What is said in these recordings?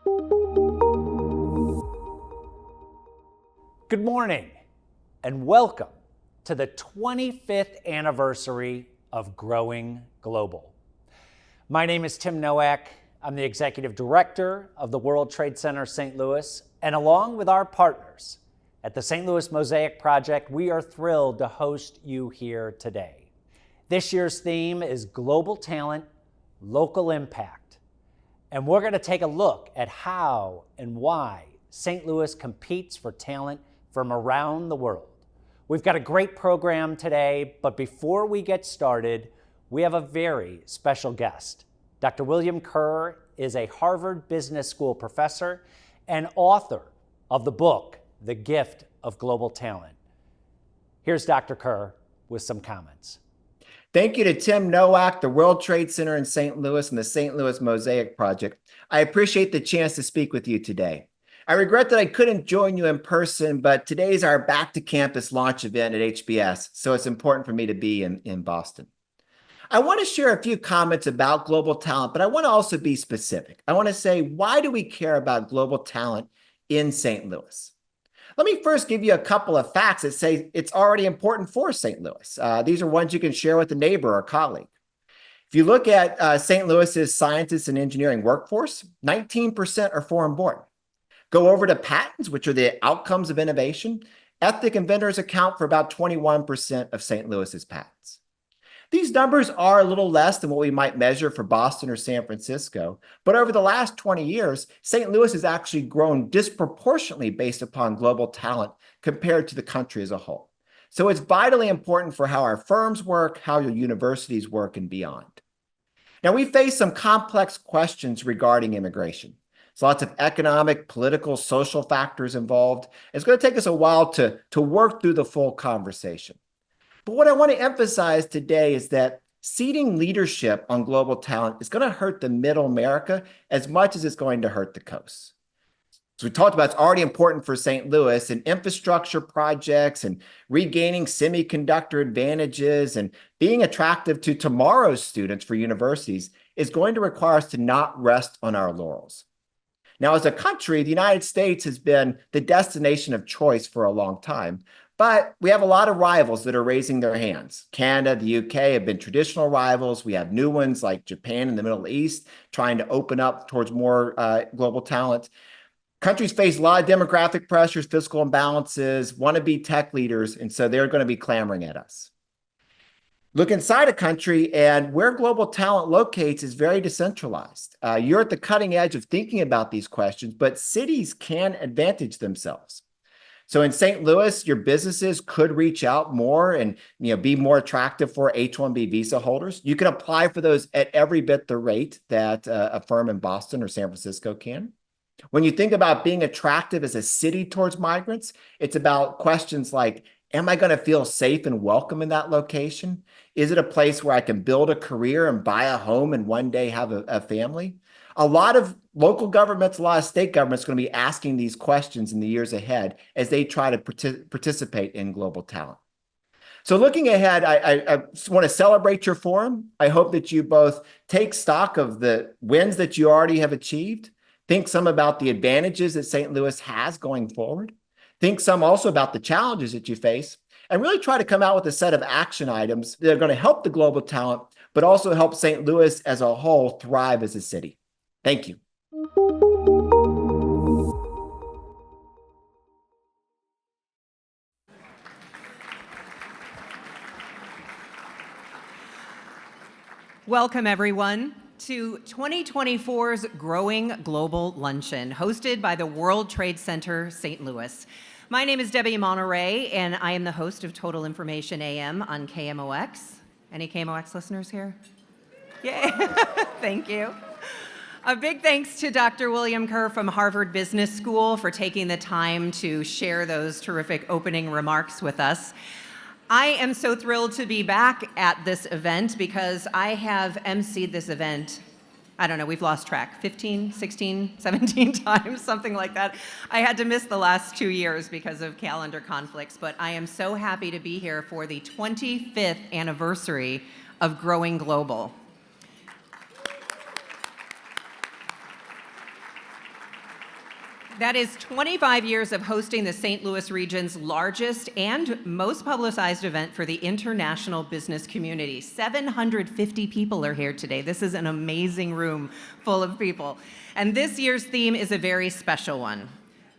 Good morning and welcome to the 25th anniversary of Growing Global. My name is Tim Nowak. I'm the Executive Director of the World Trade Center St. Louis, and along with our partners at the St. Louis Mosaic Project, we are thrilled to host you here today. This year's theme is Global Talent, Local Impact, and we're going to take a look at how and why St. Louis competes for talent from around the world. We've got a great program today, but before we get started, we have a very special guest. Dr. William Kerr is a Harvard Business School professor and author of the book, The Gift of Global Talent. Here's Dr. Kerr with some comments. Thank you to Tim Nowak, the World Trade Center in St. Louis, and the St. Louis Mosaic Project. I appreciate the chance to speak with you today. I regret that I couldn't join you in person, but today is our Back to Campus launch event at HBS, so it's important for me to be in Boston. I want to share a few comments about global talent, but I want to also be specific. I want to say, why do we care about global talent in St. Louis? Let me first give you a couple of facts that say it's already important for St. Louis. These are ones you can share with a neighbor or colleague. If you look at St. Louis's scientists and engineering workforce, 19% are foreign born. Go over to patents, which are the outcomes of innovation. Ethnic inventors account for about 21% of St. Louis's patents. These numbers are a little less than what we might measure for Boston or San Francisco, but over the last 20 years, St. Louis has actually grown disproportionately based upon global talent compared to the country as a whole. So it's vitally important for how our firms work, how your universities work, and beyond. Now, we face some complex questions regarding immigration. There's lots of economic, political, social factors involved. It's going to take us a while to work through the full conversation. But what I want to emphasize today is that ceding leadership on global talent is going to hurt the middle America as much as it's going to hurt the coast. So we talked about it's already important for St. Louis, and infrastructure projects and regaining semiconductor advantages and being attractive to tomorrow's students for universities is going to require us to not rest on our laurels. Now, as a country, the United States has been the destination of choice for a long time, but we have a lot of rivals that are raising their hands. Canada, the UK have been traditional rivals. We have new ones like Japan and the Middle East trying to open up towards more global talent. Countries face a lot of demographic pressures, fiscal imbalances, want to be tech leaders, and so they're going to be clamoring at us. Look inside a country, and where global talent locates is very decentralized. You're at the cutting edge of thinking about these questions, but cities can advantage themselves. So in St. Louis, your businesses could reach out more and be more attractive for H-1B visa holders. You can apply for those at every bit the rate that a firm in Boston or San Francisco can. When you think about being attractive as a city towards migrants, it's about questions like, am I going to feel safe and welcome in that location? Is it a place where I can build a career and buy a home and one day have a family? A lot of local governments, a lot of state governments are going to be asking these questions in the years ahead as they try to participate in global talent. So looking ahead, I want to celebrate your forum. I hope that you both take stock of the wins that you already have achieved, think some about the advantages that St. Louis has going forward, think some also about the challenges that you face, and really try to come out with a set of action items that are going to help the global talent, but also help St. Louis as a whole thrive as a city. Thank you. Welcome, everyone, to 2024's Growing Global Luncheon, hosted by the World Trade Center St. Louis. My name is Debbie Monterey, and I am the host of Total Information AM on KMOX. Any KMOX listeners here? Yay! Thank you. A big thanks to Dr. William Kerr from Harvard Business School for taking the time to share those terrific opening remarks with us. I am so thrilled to be back at this event because I have emceed this event, I don't know, we've lost track, 15, 16, 17 times, something like that. I had to miss the last 2 years because of calendar conflicts, but I am so happy to be here for the 25th anniversary of Growing Global. That is 25 years of hosting the St. Louis region's largest and most publicized event for the international business community. 750 people are here today. This is an amazing room full of people. And this year's theme is a very special one.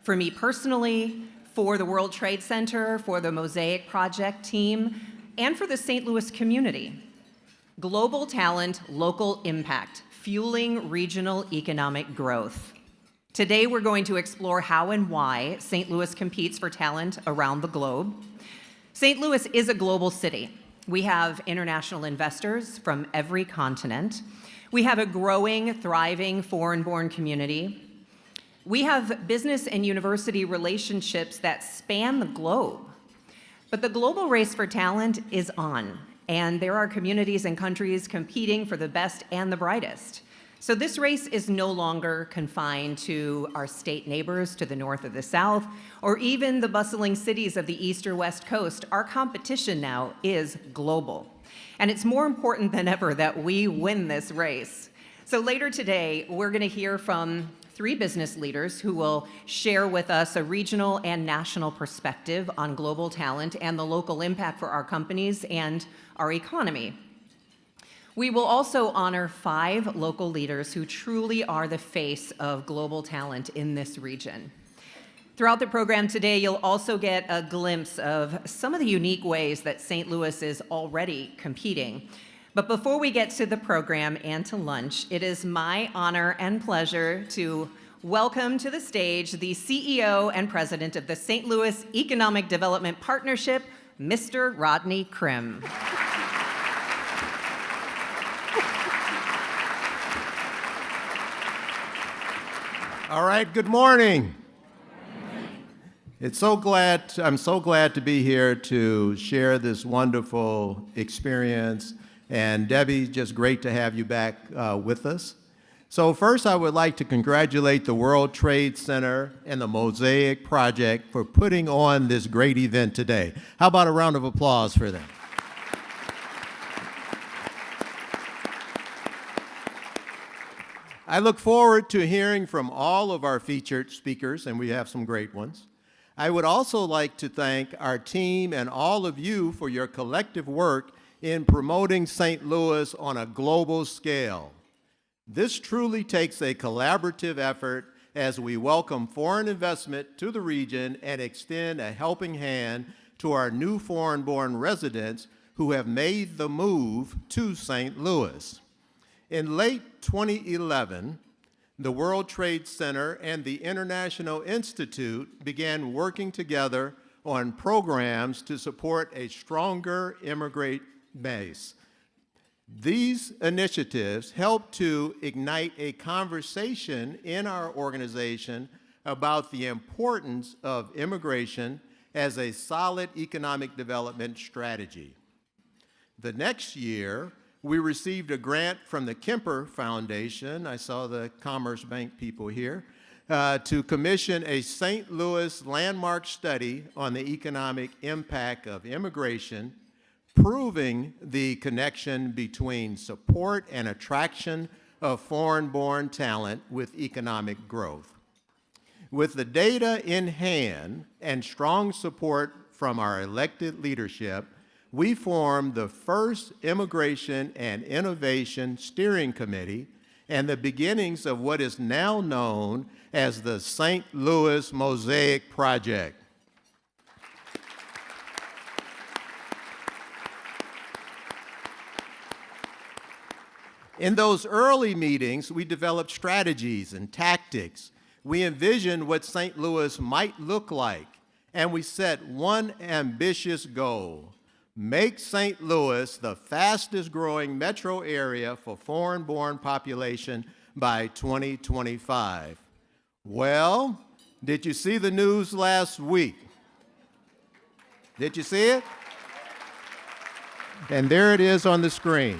For me personally, for the World Trade Center, for the Mosaic Project team, and for the St. Louis community. Global talent, local impact, fueling regional economic growth. Today, we're going to explore how and why St. Louis competes for talent around the globe. St. Louis is a global city. We have international investors from every continent. We have a growing, thriving, foreign-born community. We have business and university relationships that span the globe. But the global race for talent is on, and there are communities and countries competing for the best and the brightest. So this race is no longer confined to our state neighbors to the north or the south, or even the bustling cities of the east or west coast. Our competition now is global. And it's more important than ever that we win this race. So later today, we're going to hear from 3 business leaders who will share with us a regional and national perspective on global talent and the local impact for our companies and our economy. We will also honor 5 local leaders who truly are the face of global talent in this region. Throughout the program today, you'll also get a glimpse of some of the unique ways that St. Louis is already competing. But before we get to the program and to lunch, it is my honor and pleasure to welcome to the stage the CEO and President of the St. Louis Economic Development Partnership, Mr. Rodney Krim. All right, good morning. I'm so glad to be here to share this wonderful experience. And Debbie, just great to have you back with us. So first, I would like to congratulate the World Trade Center and the Mosaic Project for putting on this great event today. How about a round of applause for them? I look forward to hearing from all of our featured speakers, and we have some great ones. I would also like to thank our team and all of you for your collective work in promoting St. Louis on a global scale. This truly takes a collaborative effort as we welcome foreign investment to the region and extend a helping hand to our new foreign-born residents who have made the move to St. Louis. In late 2011, the World Trade Center and the International Institute began working together on programs to support a stronger immigrant base. These initiatives help to ignite a conversation in our organization about the importance of immigration as a solid economic development strategy. The next year, we received a grant from the Kemper Foundation, I saw the Commerce Bank people here, to commission a St. Louis landmark study on the economic impact of immigration, proving the connection between support and attraction of foreign-born talent with economic growth. With the data in hand and strong support from our elected leadership, we formed the first Immigration and Innovation Steering Committee and the beginnings of what is now known as the St. Louis Mosaic Project. In those early meetings, we developed strategies and tactics. We envisioned what St. Louis might look like, and we set one ambitious goal: make St. Louis the fastest growing metro area for foreign-born population by 2025. Well, did you see the news last week? Did you see it? And there it is on the screen.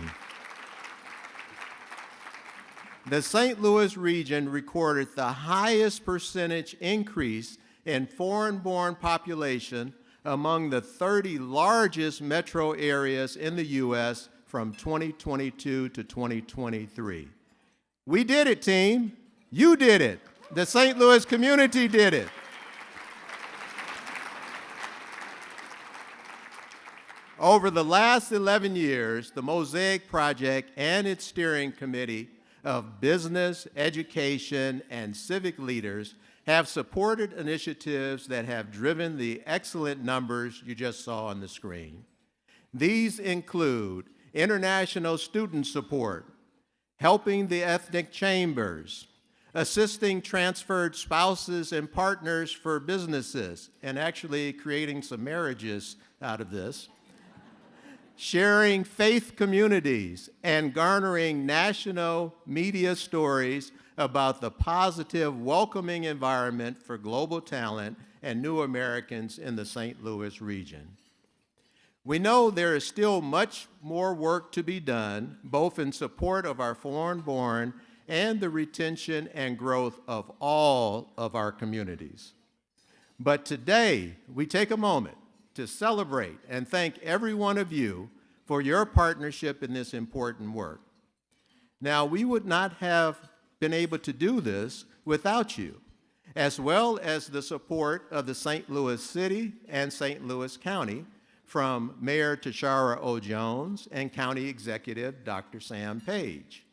The St. Louis region recorded the highest percentage increase in foreign-born population among the 30 largest metro areas in the U.S. from 2022 to 2023. We did it, team. You did it. The St. Louis community did it. Over the last 11 years, the Mosaic Project and its steering committee of business, education, and civic leaders have supported initiatives that have driven the excellent numbers you just saw on the screen. These include international student support, helping the ethnic chambers, assisting transferred spouses and partners for businesses, and actually creating some marriages out of this, sharing faith communities, and garnering national media stories about the positive, welcoming environment for global talent and new Americans in the St. Louis region. We know there is still much more work to be done, both in support of our foreign-born and the retention and growth of all of our communities. But today, we take a moment to celebrate and thank every one of you for your partnership in this important work. Now, we would not have been able to do this without you, as well as the support of the St. Louis City and St. Louis County, from Mayor Tashara O. Jones and County Executive Dr. Sam Page.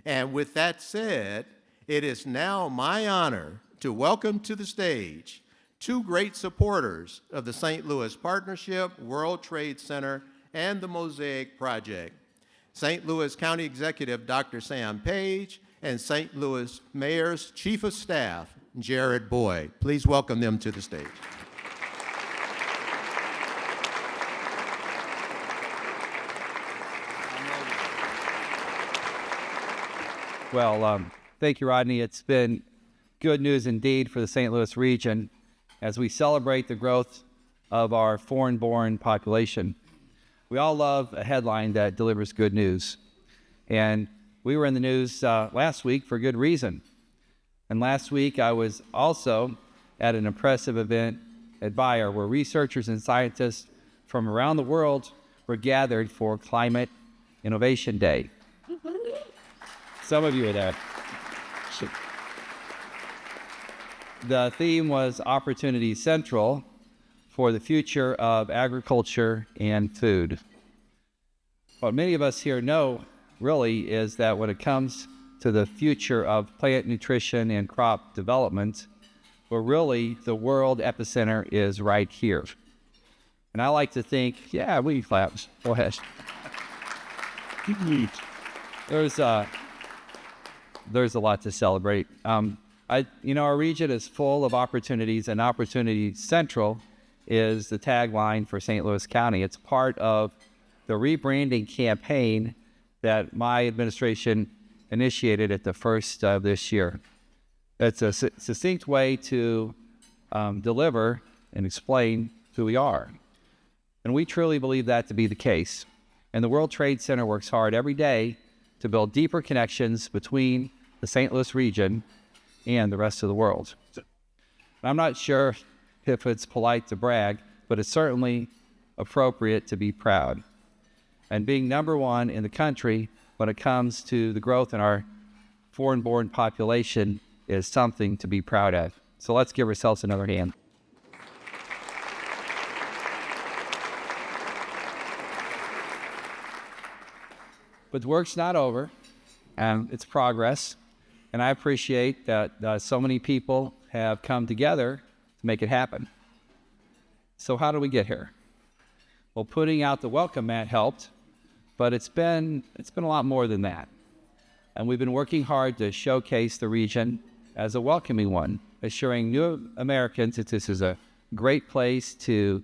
And with that said, it is now my honor to welcome to the stage two great supporters of the St. Louis Partnership, World Trade Center, and the Mosaic Project, St. Louis County Executive Dr. Sam Page and St. Louis Mayor's Chief of Staff, Jared Boyd. Please welcome them to the stage. Well, thank you, Rodney. It's been good news indeed for the St. Louis region as we celebrate the growth of our foreign-born population. We all love a headline that delivers good news. And we were in the news last week for good reason. And last week I was also at an impressive event at Bayer where researchers and scientists from around the world were gathered for Climate Innovation Day. Some of you were there. The theme was Opportunity Central for the future of agriculture and food. What many of us here know really is that when it comes to the future of plant nutrition and crop development, well, really the world epicenter is right here. And I like to think, yeah, we clap. Go ahead. There's a lot to celebrate. Our region is full of opportunities, and Opportunity Central is the tagline for St. Louis County. It's part of the rebranding campaign that my administration initiated at the first of this year. It's a succinct way to deliver and explain who we are. And we truly believe that to be the case. And the World Trade Center works hard every day to build deeper connections between the St. Louis region and the rest of the world. I'm not sure if it's polite to brag, but it's certainly appropriate to be proud. And being number one in the country when it comes to the growth in our foreign-born population is something to be proud of. So let's give ourselves another hand. But the work's not over, and it's progress. And I appreciate that so many people have come together to make it happen. So how do we get here? Well, putting out the welcome mat helped, but it's been a lot more than that. And we've been working hard to showcase the region as a welcoming one, assuring new Americans that this is a great place to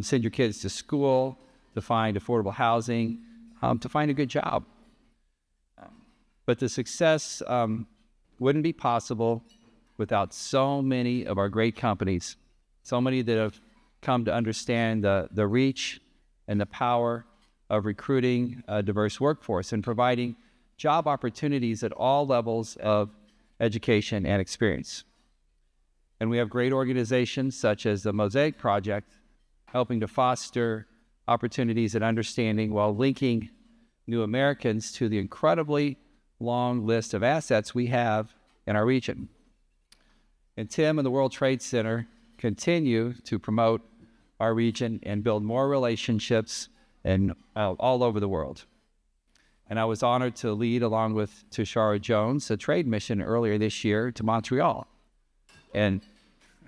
send your kids to school, to find affordable housing, to find a good job. But the success wouldn't be possible without so many of our great companies, so many that have come to understand the reach and the power of recruiting a diverse workforce and providing job opportunities at all levels of education and experience. And we have great organizations such as the Mosaic Project, helping to foster opportunities and understanding while linking new Americans to the incredibly long list of assets we have in our region. And Tim and the World Trade Center continue to promote our region and build more relationships and all over the world. And I was honored to lead, along with Tashara Jones, a trade mission earlier this year to Montreal. And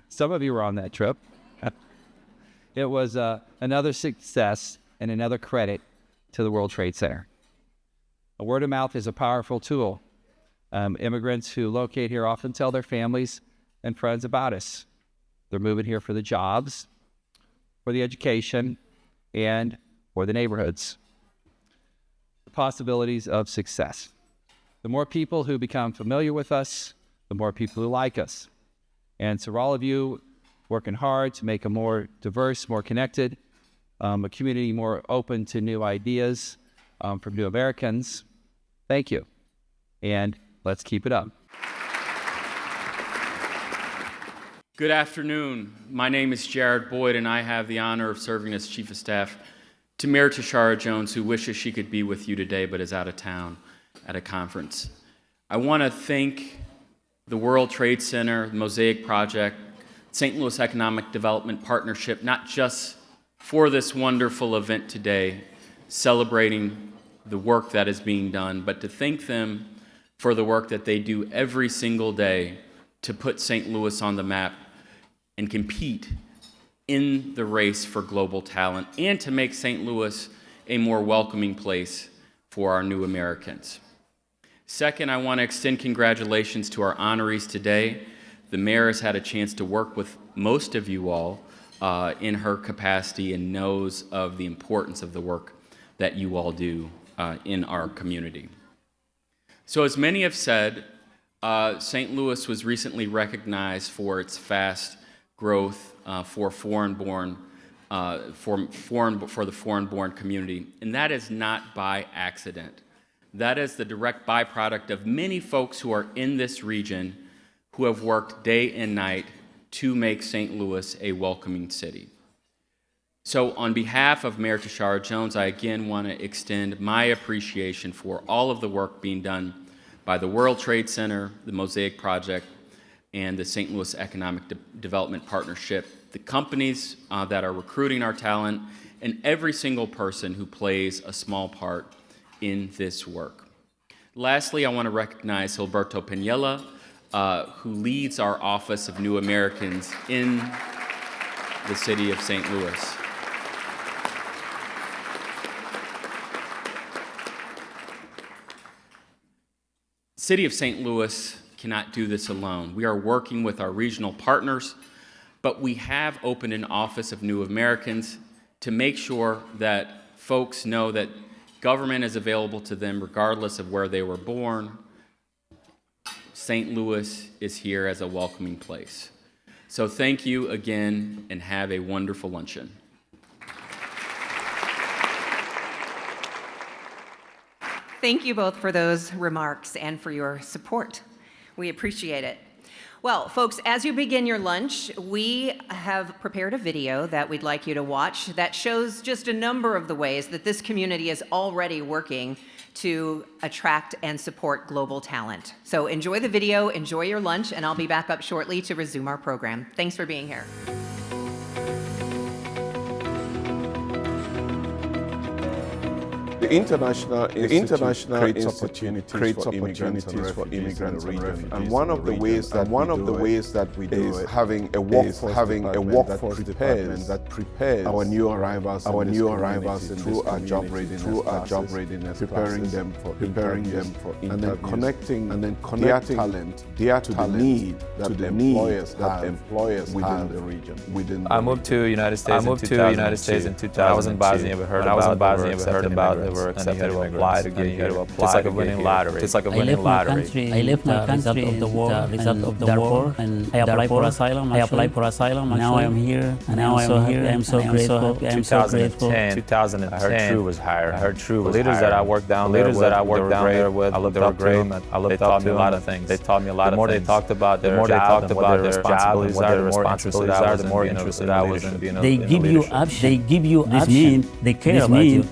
some of you were on that trip. It was another success and another credit to the World Trade Center. A word of mouth is a powerful tool. Immigrants who locate here often tell their families and friends about us. They're moving here for the jobs, for the education, and for the neighborhoods. The possibilities of success. The more people who become familiar with us, the more people who like us. And so all of you working hard to make a more diverse, more connected, a community more open to new ideas from new Americans, thank you. And let's keep it up. Good afternoon. My name is Jared Boyd, and I have the honor of serving as Chief of Staff to Mayor Tashara Jones, who wishes she could be with you today but is out of town at a conference. I want to thank the World Trade Center, the Mosaic Project, St. Louis Economic Development Partnership, not just for this wonderful event today, celebrating the work that is being done, but to thank them for the work that they do every single day to put St. Louis on the map and compete in the race for global talent and to make St. Louis a more welcoming place for our new Americans. Second, I want to extend congratulations to our honorees today. The mayor has had a chance to work with most of you all in her capacity and knows of the importance of the work that you all do in our community. So as many have said, St. Louis was recently recognized for its fast growth for the foreign-born community, and that is not by accident. That is the direct byproduct of many folks who are in this region who have worked day and night to make St. Louis a welcoming city. So on behalf of Mayor Tashara Jones, I again want to extend my appreciation for all of the work being done by the World Trade Center, the Mosaic Project, and the St. Louis Economic Development Partnership, the companies that are recruiting our talent, and every single person who plays a small part in this work. Lastly, I want to recognize Gilberto Pinella, who leads our Office of New Americans in the city of St. Louis. City of St. Louis cannot do this alone. We are working with our regional partners, but we have opened an Office of New Americans to make sure that folks know that government is available to them regardless of where they were born. St. Louis is here as a welcoming place. So thank you again and have a wonderful luncheon. Thank you both for those remarks and for your support. We appreciate it. Well, folks, as you begin your lunch, we have prepared a video that we'd like you to watch that shows just a number of the ways that this community is already working to attract and support global talent. So enjoy the video, enjoy your lunch, and I'll be back up shortly to resume our program. Thanks for being here. The International Institute creates opportunities for immigrants and refugees. And one of the ways that we do is having a workforce department that prepares our new arrivals through our job readiness, preparing them for interviews, and then connecting their talent to the need that the employers have within the region. I moved to the United States in 2002. I was in Bosnia, but heard about it. Were accepted, and you had to apply to get here. Just like a winning lottery. I left my country in the war, and I applied for asylum. Now I am here, and I am so grateful. 2010, I heard True was hired. The leaders that I worked down there with, I looked up to them. They taught me a lot of things. The more they talked about their jobs and what their responsibilities are, the more interested I was in being a leader. They give you options. They care about you.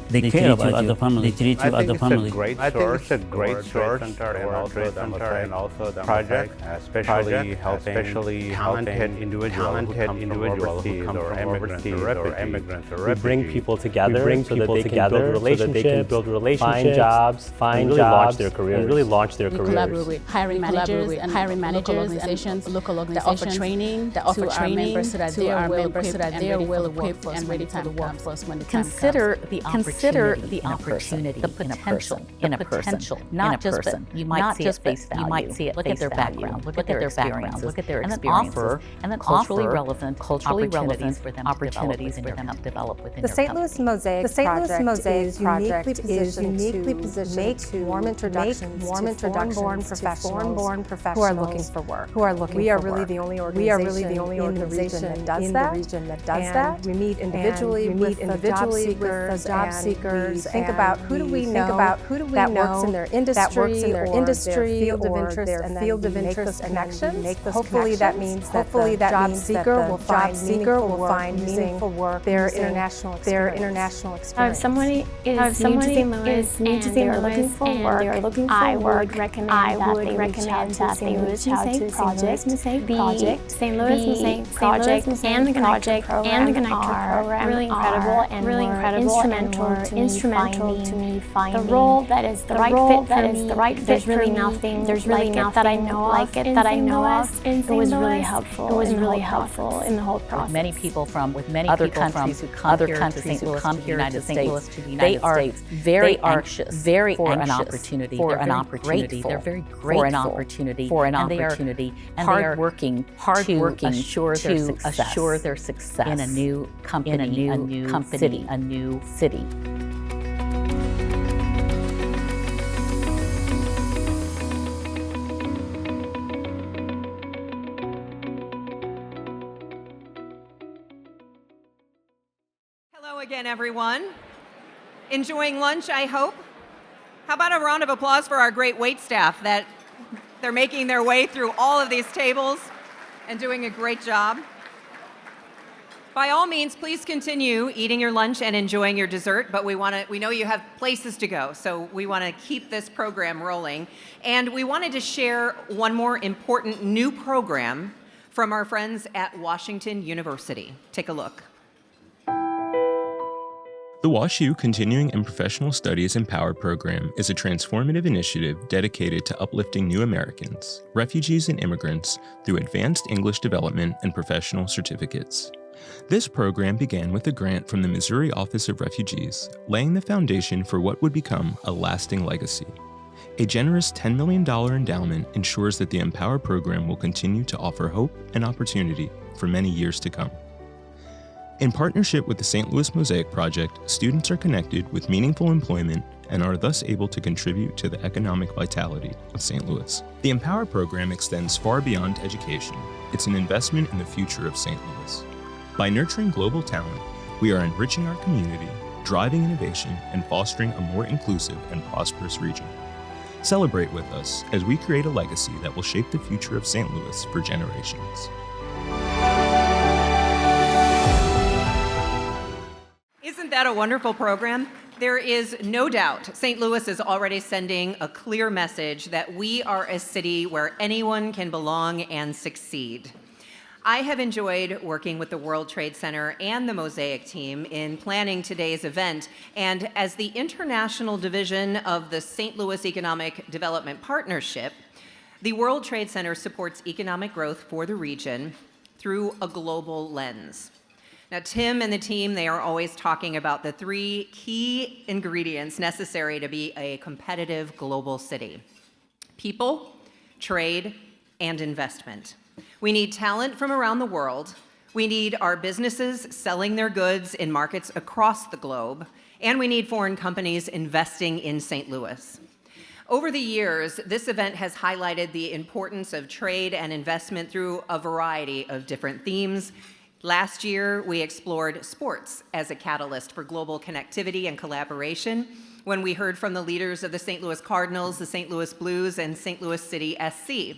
the family. They treat you as a family. I think it's a great source, and also the project, especially helping talented individuals or immigrants or refugees. We bring people together so that they can build relationships, find jobs, and really launch their careers. We collaborate with hiring managers and local organizations that offer training to our members so that they are well equipped and ready for the workforce when the time comes. Consider the opportunity, the potential in a person, not just person. You might see it face value. You might see it. Look at their background. Look at their experiences. Look at their experiences, and then culturally relevant opportunities for them to develop within the St. Louis Mosaic Project is uniquely positioned to warm introductions to foreign professionals who are looking for work. We are really the only organization in the region that does that. We meet individually with the job seekers. Think about who do we know that works in their industry or their field of interest connections. Hopefully that means that the job seeker will find meaningful work, their international experience. If somebody is new to St. Louis and they are looking for work, I would recommend that they reach out to St. Louis Mosaic Project, and the Connector program are really incredible and instrumental to me finding the role that is the right fit for me. There's really nothing that I know of in St. Louis. It was really helpful in the whole process. With many people from other countries who come here to St. Louis, to the United States, they are very anxious for an opportunity. They're very grateful for an opportunity, and they are hardworking to assure their success in a new company, a new city. Hello again, everyone. Enjoying lunch, I hope. How about a round of applause for our great wait staff that they're making their way through all of these tables and doing a great job. By all means, please continue eating your lunch and enjoying your dessert, but we know you have places to go, so we want to keep this program rolling. And we wanted to share one more important new program from our friends at Washington University. Take a look. The WashU Continuing and Professional Studies Empowered program is a transformative initiative dedicated to uplifting new Americans, refugees, and immigrants through advanced English development and professional certificates. This program began with a grant from the Missouri Office of Refugees, laying the foundation for what would become a lasting legacy. A generous $10 million endowment ensures that the Empower program will continue to offer hope and opportunity for many years to come. In partnership with the St. Louis Mosaic Project, students are connected with meaningful employment and are thus able to contribute to the economic vitality of St. Louis. The Empower program extends far beyond education. It's an investment in the future of St. Louis. By nurturing global talent, we are enriching our community, driving innovation, and fostering a more inclusive and prosperous region. Celebrate with us as we create a legacy that will shape the future of St. Louis for generations. Isn't that a wonderful program? There is no doubt St. Louis is already sending a clear message that we are a city where anyone can belong and succeed. I have enjoyed working with the World Trade Center and the Mosaic team in planning today's event, and as the international division of the St. Louis Economic Development Partnership, the World Trade Center supports economic growth for the region through a global lens. Now, Tim and the team, they are always talking about the three key ingredients necessary to be a competitive global city: people, trade, and investment. We need talent from around the world. We need our businesses selling their goods in markets across the globe. And we need foreign companies investing in St. Louis. Over the years, this event has highlighted the importance of trade and investment through a variety of different themes. Last year, we explored sports as a catalyst for global connectivity and collaboration when we heard from the leaders of the St. Louis Cardinals, the St. Louis Blues, and St. Louis City SC.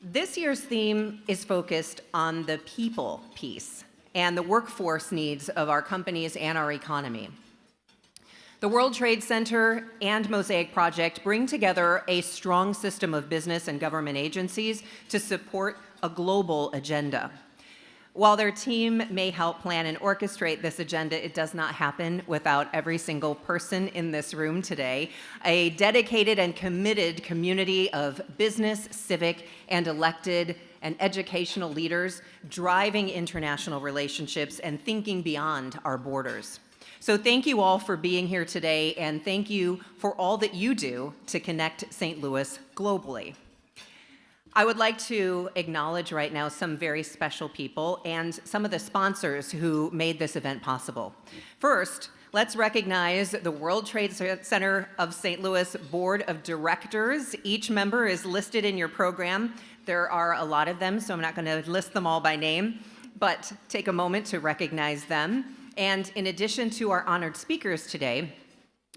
This year's theme is focused on the people piece and the workforce needs of our companies and our economy. The World Trade Center and Mosaic Project bring together a strong system of business and government agencies to support a global agenda. While their team may help plan and orchestrate this agenda, it does not happen without every single person in this room today, a dedicated and committed community of business, civic, and elected and educational leaders driving international relationships and thinking beyond our borders. So thank you all for being here today, and thank you for all that you do to connect St. Louis globally. I would like to acknowledge right now some very special people and some of the sponsors who made this event possible. First, let's recognize the World Trade Center of St. Louis Board of Directors. Each member is listed in your program. There are a lot of them, so I'm not going to list them all by name, but take a moment to recognize them. And in addition to our honored speakers today,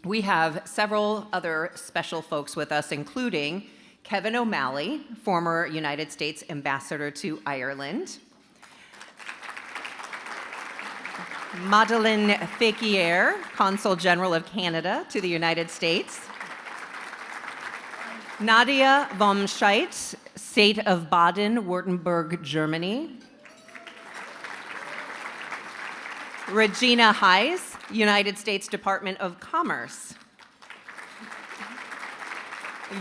we have several other special folks with us, including Kevin O'Malley, former United States Ambassador to Ireland, Madeleine Féquier, Consul General of Canada to the United States, Nadia vom Scheidt, State of Baden-Württemberg, Germany, Regina Heiss, United States Department of Commerce,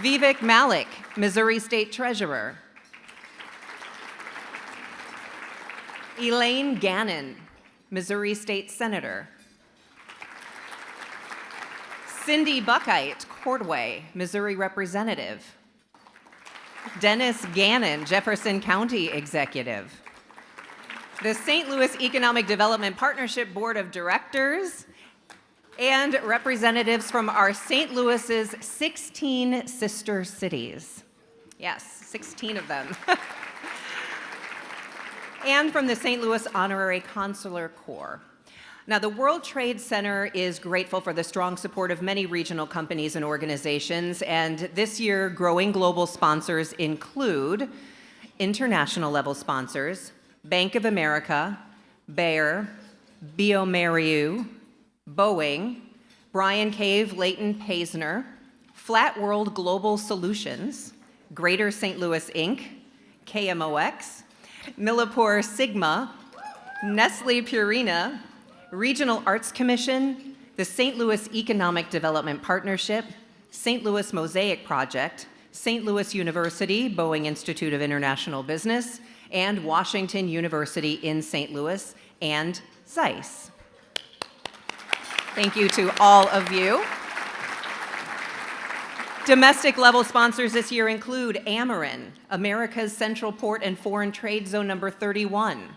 Vivek Malik, Missouri State Treasurer, Elaine Gannon, Missouri State Senator, Cindy Buckheit, Cordway, Missouri Representative, Dennis Gannon, Jefferson County Executive, the St. Louis Economic Development Partnership Board of Directors, and representatives from our St. Louis's 16 sister cities. Yes, 16 of them. And from the St. Louis Honorary Consular Corps. Now, the World Trade Center is grateful for the strong support of many regional companies and organizations, and this year, growing global sponsors include international level sponsors, Bank of America, Bayer, bioMérieux, Boeing, Brian Cave, Leighton Paisner, Flat World Global Solutions, Greater St. Louis Inc., KMOX, Millipore Sigma, Nestle Purina, Regional Arts Commission, the St. Louis Economic Development Partnership, St. Louis Mosaic Project, St. Louis University, Boeing Institute of International Business, and Washington University in St. Louis, and Zeiss. Thank you to all of you. Domestic level sponsors this year include Ameren, America's Central Port and Foreign Trade Zone number 31,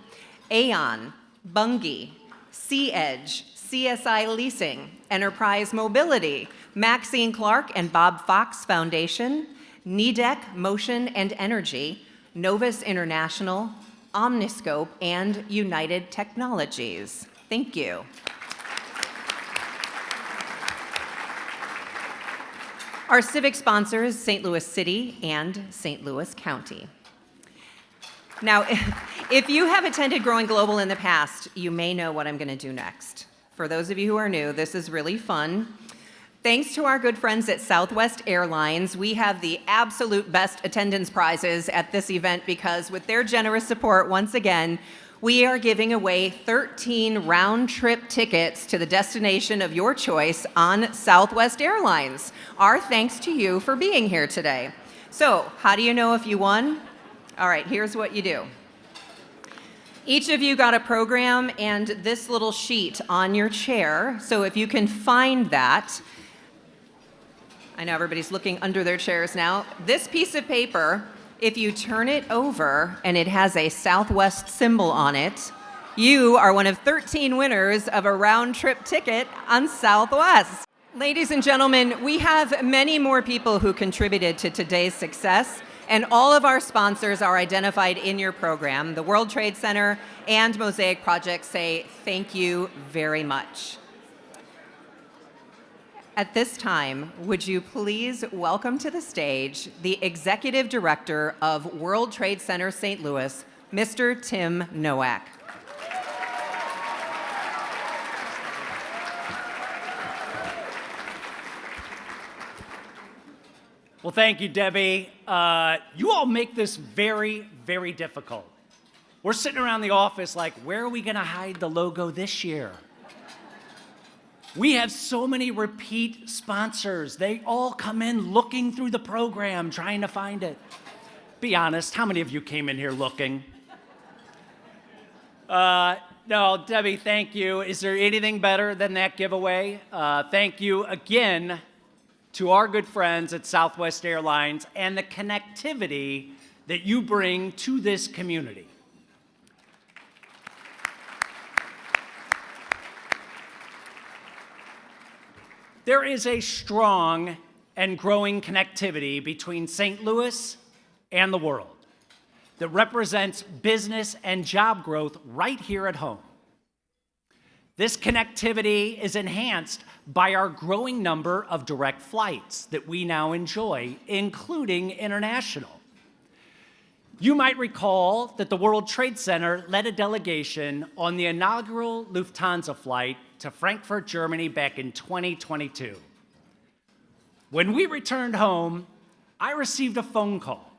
Aon, Bunge, Sea-Edge, CSI Leasing, Enterprise Mobility, Maxine Clark and Bob Fox Foundation, Nidec Motion and Energy, Novus International, Omniscope, and United Technologies. Thank you. Our civic sponsors, St. Louis City and St. Louis County. Now, if you have attended Growing Global in the past, you may know what I'm going to do next. For those of you who are new, this is really fun. Thanks to our good friends at Southwest Airlines, we have the absolute best attendance prizes at this event because with their generous support, once again, we are giving away 13 round-trip tickets to the destination of your choice on Southwest Airlines. Our thanks to you for being here today. So, how do you know if you won? All right, here's what you do. Each of you got a program and this little sheet on your chair, so if you can find that, I know everybody's looking under their chairs now. This piece of paper, if you turn it over and it has a Southwest symbol on it, you are one of 13 winners of a round-trip ticket on Southwest. Ladies and gentlemen, we have many more people who contributed to today's success, and all of our sponsors are identified in your program. The World Trade Center and Mosaic Project say thank you very much. At this time, would you please welcome to the stage the Executive Director of World Trade Center St. Louis, Mr. Tim Nowak. Well, thank you, Debbie. You all make this very, very difficult. We're sitting around the office like, where are we going to hide the logo this year? We have so many repeat sponsors. They all come in looking through the program, trying to find it. Be honest, how many of you came in here looking? No, Debbie, thank you. Is there anything better than that giveaway? Thank you again to our good friends at Southwest Airlines and the connectivity that you bring to this community. There is a strong and growing connectivity between St. Louis and the world that represents business and job growth right here at home. This connectivity is enhanced by our growing number of direct flights that we now enjoy, including international. You might recall that the World Trade Center led a delegation on the inaugural Lufthansa flight to Frankfurt, Germany back in 2022. When we returned home, I received a phone call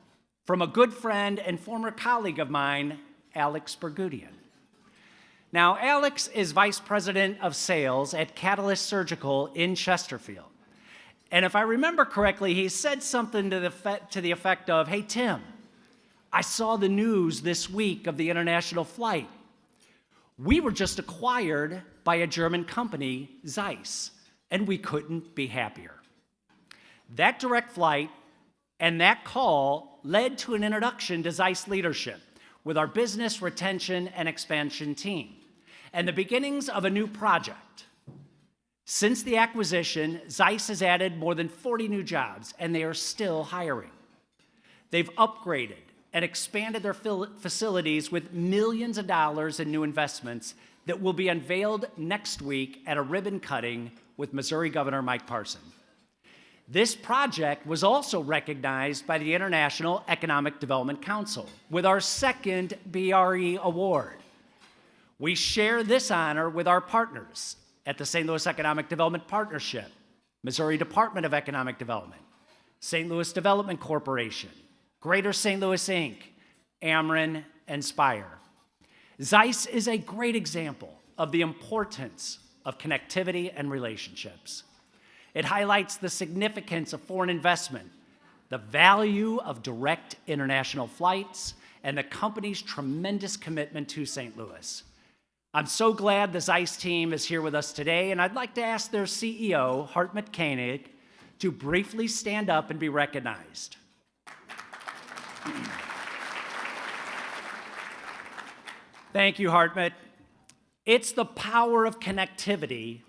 from a good friend and former colleague of mine, Alex Bergudian. Now, Alex is Vice President of Sales at Catalyst Surgical in Chesterfield. And if I remember correctly, he said something to the effect of, hey, Tim, I saw the news this week of the international flight. We were just acquired by a German company, Zeiss, and we couldn't be happier. That direct flight and that call led to an introduction to Zeiss leadership with our business retention and expansion team, and the beginnings of a new project. Since the acquisition, Zeiss has added more than 40 new jobs, and they are still hiring. They've upgraded and expanded their facilities with millions of dollars in new investments that will be unveiled next week at a ribbon cutting with Missouri Governor Mike Parson. This project was also recognized by the International Economic Development Council with our second BRE award. We share this honor with our partners at the St. Louis Economic Development Partnership, Missouri Department of Economic Development, St. Louis Development Corporation, Greater St. Louis, Inc., Ameren, and Spire. Zeiss is a great example of the importance of connectivity and relationships. It highlights the significance of foreign investment, the value of direct international flights, and the company's tremendous commitment to St. Louis. I'm so glad the Zeiss team is here with us today, and I'd like to ask their CEO, Hartmut Koenig, to briefly stand up and be recognized. Thank you, Hartmut. It's the power of connectivity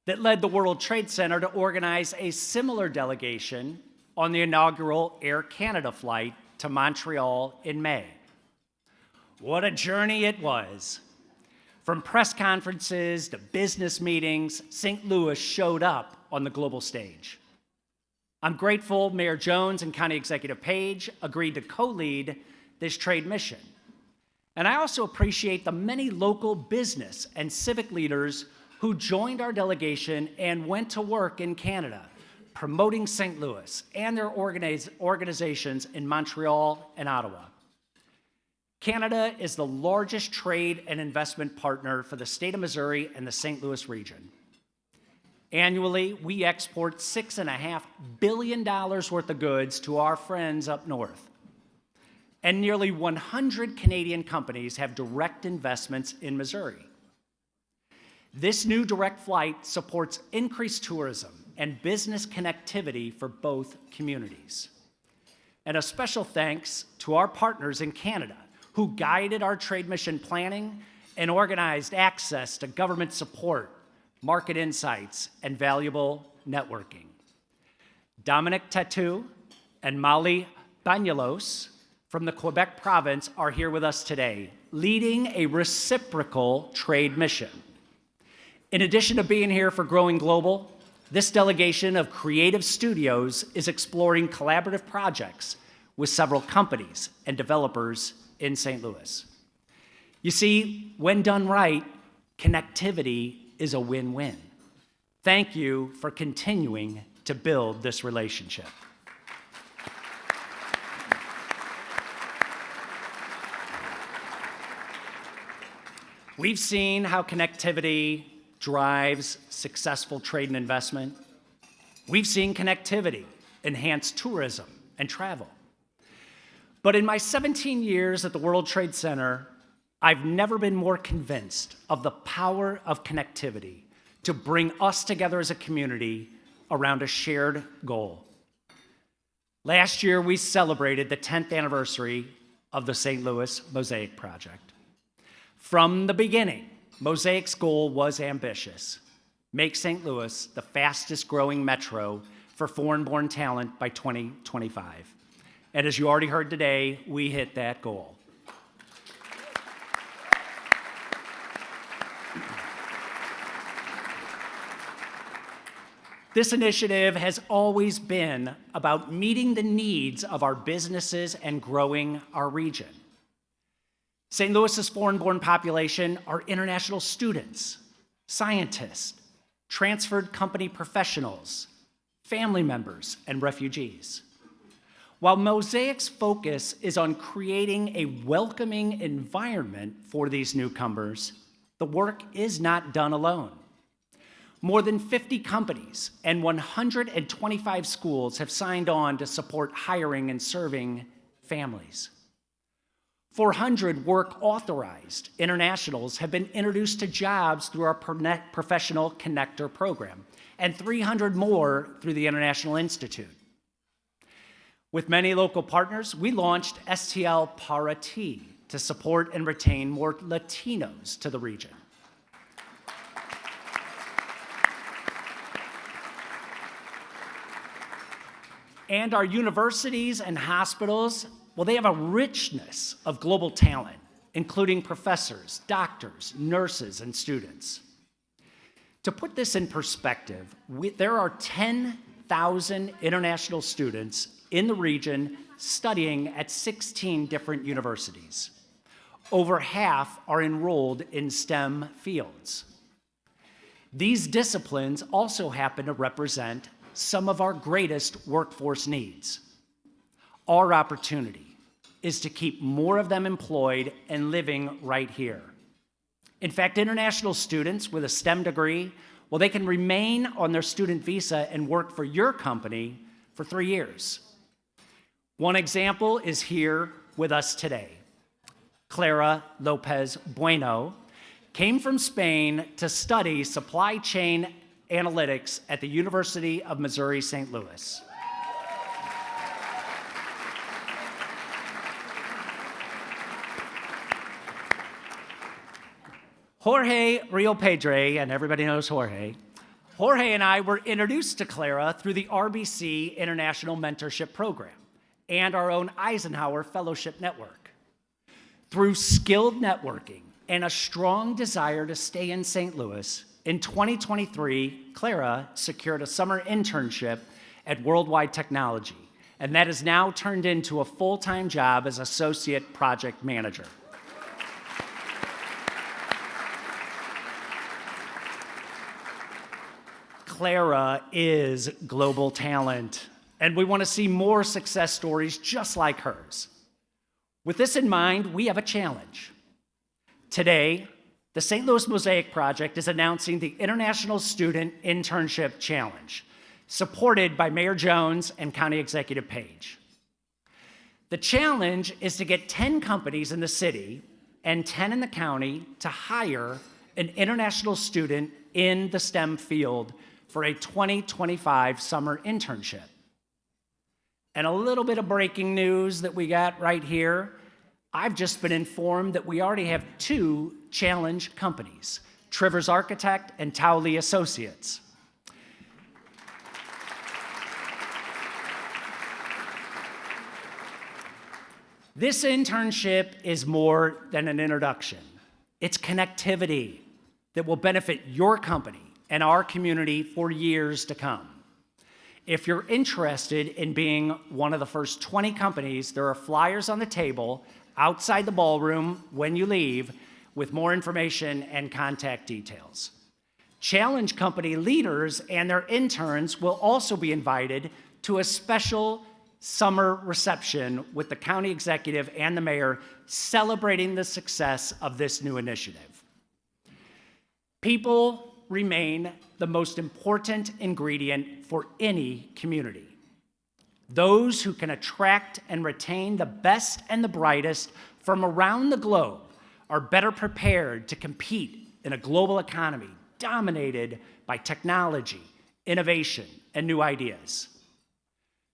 that led the World Trade Center to organize a similar delegation on the inaugural Air Canada flight to Montreal in May. What a journey it was. From press conferences to business meetings, St. Louis showed up on the global stage. I'm grateful Mayor Jones and County Executive Page agreed to co-lead this trade mission. And I also appreciate the many local business and civic leaders who joined our delegation and went to work in Canada, promoting St. Louis and their organizations in Montreal and Ottawa. Canada is the largest trade and investment partner for the state of Missouri and the St. Louis region. Annually, we export $6.5 billion worth of goods to our friends up north. And nearly 100 Canadian companies have direct investments in Missouri. This new direct flight supports increased tourism and business connectivity for both communities. And a special thanks to our partners in Canada who guided our trade mission planning and organized access to government support, market insights, and valuable networking. Dominic Tatou and Molly Bagnalos from the Quebec province are here with us today, leading a reciprocal trade mission. In addition to being here for Growing Global, this delegation of creative studios is exploring collaborative projects with several companies and developers in St. Louis. You see, when done right, connectivity is a win-win. Thank you for continuing to build this relationship. We've seen how connectivity drives successful trade and investment. We've seen connectivity enhance tourism and travel. But in my 17 years at the World Trade Center, I've never been more convinced of the power of connectivity to bring us together as a community around a shared goal. Last year, we celebrated the 10th anniversary of the St. Louis Mosaic Project. From the beginning, Mosaic's goal was ambitious: make St. Louis the fastest growing metro for foreign-born talent by 2025. And as you already heard today, we hit that goal. This initiative has always been about meeting the needs of our businesses and growing our region. St. Louis's foreign-born population are international students, scientists, transferred company professionals, family members, and refugees. While Mosaic's focus is on creating a welcoming environment for these newcomers, the work is not done alone. More than 50 companies and 125 schools have signed on to support hiring and serving families. 400 work-authorized internationals have been introduced to jobs through our Professional Connector program, and 300 more through the International Institute. With many local partners, we launched STL Para T to support and retain more Latinos to the region. And our universities and hospitals, well, they have a richness of global talent, including professors, doctors, nurses, and students. To put this in perspective, there are 10,000 international students in the region studying at 16 different universities. Over half are enrolled in STEM fields. These disciplines also happen to represent some of our greatest workforce needs. Our opportunity is to keep more of them employed and living right here. In fact, international students with a STEM degree, well, they can remain on their student visa and work for your company for 3 years. One example is here with us today. Clara Lopez Bueno came from Spain to study supply chain analytics at the University of Missouri, St. Louis. Jorge Rio Pedre, and everybody knows Jorge. Jorge and I were introduced to Clara through the RBC International Mentorship Program and our own Eisenhower Fellowship Network. Through skilled networking and a strong desire to stay in St. Louis, in 2023, Clara secured a summer internship at Worldwide Technology, and that has now turned into a full-time job as Associate Project Manager. Clara is global talent, and we want to see more success stories just like hers. With this in mind, we have a challenge. Today, the St. Louis Mosaic Project is announcing the International Student Internship Challenge, supported by Mayor Jones and County Executive Page. The challenge is to get 10 companies in the city and 10 in the county to hire an international student in the STEM field for a 2025 summer internship. And a little bit of breaking news that we got right here. I've just been informed that we already have 2 challenge companies, Trivers Architect and Towley Associates. This internship is more than an introduction. It's connectivity that will benefit your company and our community for years to come. If you're interested in being one of the first 20 companies, there are flyers on the table outside the ballroom when you leave with more information and contact details. Challenge company leaders and their interns will also be invited to a special summer reception with the county executive and the mayor celebrating the success of this new initiative. People remain the most important ingredient for any community. Those who can attract and retain the best and the brightest from around the globe are better prepared to compete in a global economy dominated by technology, innovation, and new ideas.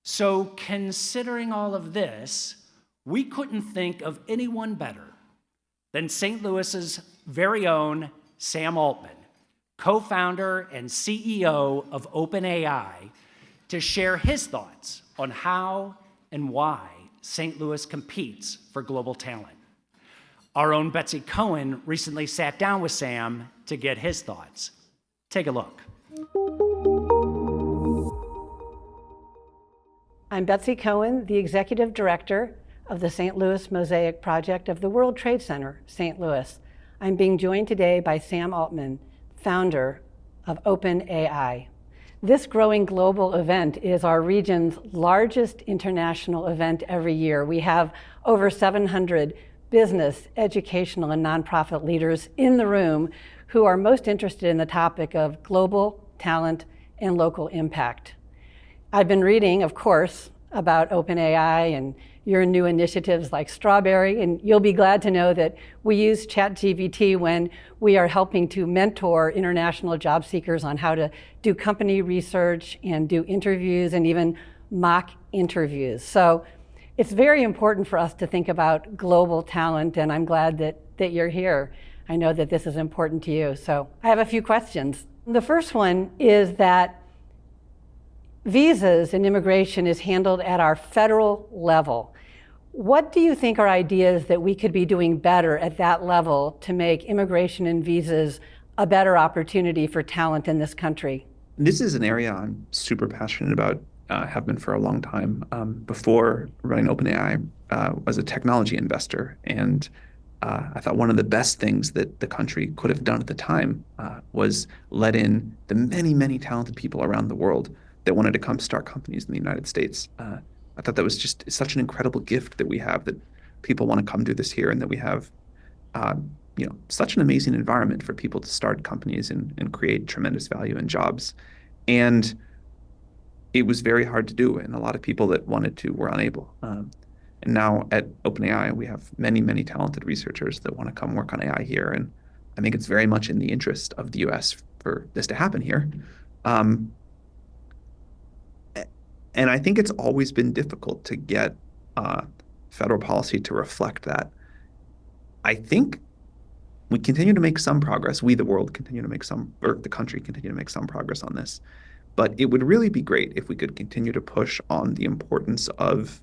So, considering all of this, we couldn't think of anyone better than St. Louis's very own Sam Altman, co-founder and CEO of OpenAI, to share his thoughts on how and why St. Louis competes for global talent. Our own Betsy Cohen recently sat down with Sam to get his thoughts. Take a look. I'm Betsy Cohen, the Executive Director of the St. Louis Mosaic Project of the World Trade Center, St. Louis. I'm being joined today by Sam Altman, founder of OpenAI. This growing global event is our region's largest international event every year. We have over 700 business, educational, and nonprofit leaders in the room who are most interested in the topic of global talent and local impact. I've been reading, of course, about OpenAI and your new initiatives like Strawberry, and you'll be glad to know that we use ChatGPT when we are helping to mentor international job seekers on how to do company research and do interviews and even mock interviews. So it's very important for us to think about global talent, and I'm glad that you're here. I know that this is important to you. So I have a few questions. The first one is that visas and immigration is handled at our federal level. What do you think are ideas that we could be doing better at that level to make immigration and visas a better opportunity for talent in this country? This is an area I'm super passionate about, have been for a long time. Before running OpenAI, as a technology investor, and I thought one of the best things that the country could have done at the time was let in the many, many talented people around the world that wanted to come start companies in the United States. I thought that was just such an incredible gift that we have, that people want to come do this here, and that we have such an amazing environment for people to start companies and create tremendous value and jobs. And it was very hard to do, and a lot of people that wanted to were unable. And now at OpenAI, we have many, many talented researchers that want to come work on AI here. And I think it's very much in the interest of the US for this to happen here. And I think it's always been difficult to get federal policy to reflect that. I think we continue to make some progress. We, the world, continue to make some, or the country, continue to make some progress on this. But it would really be great if we could continue to push on the importance of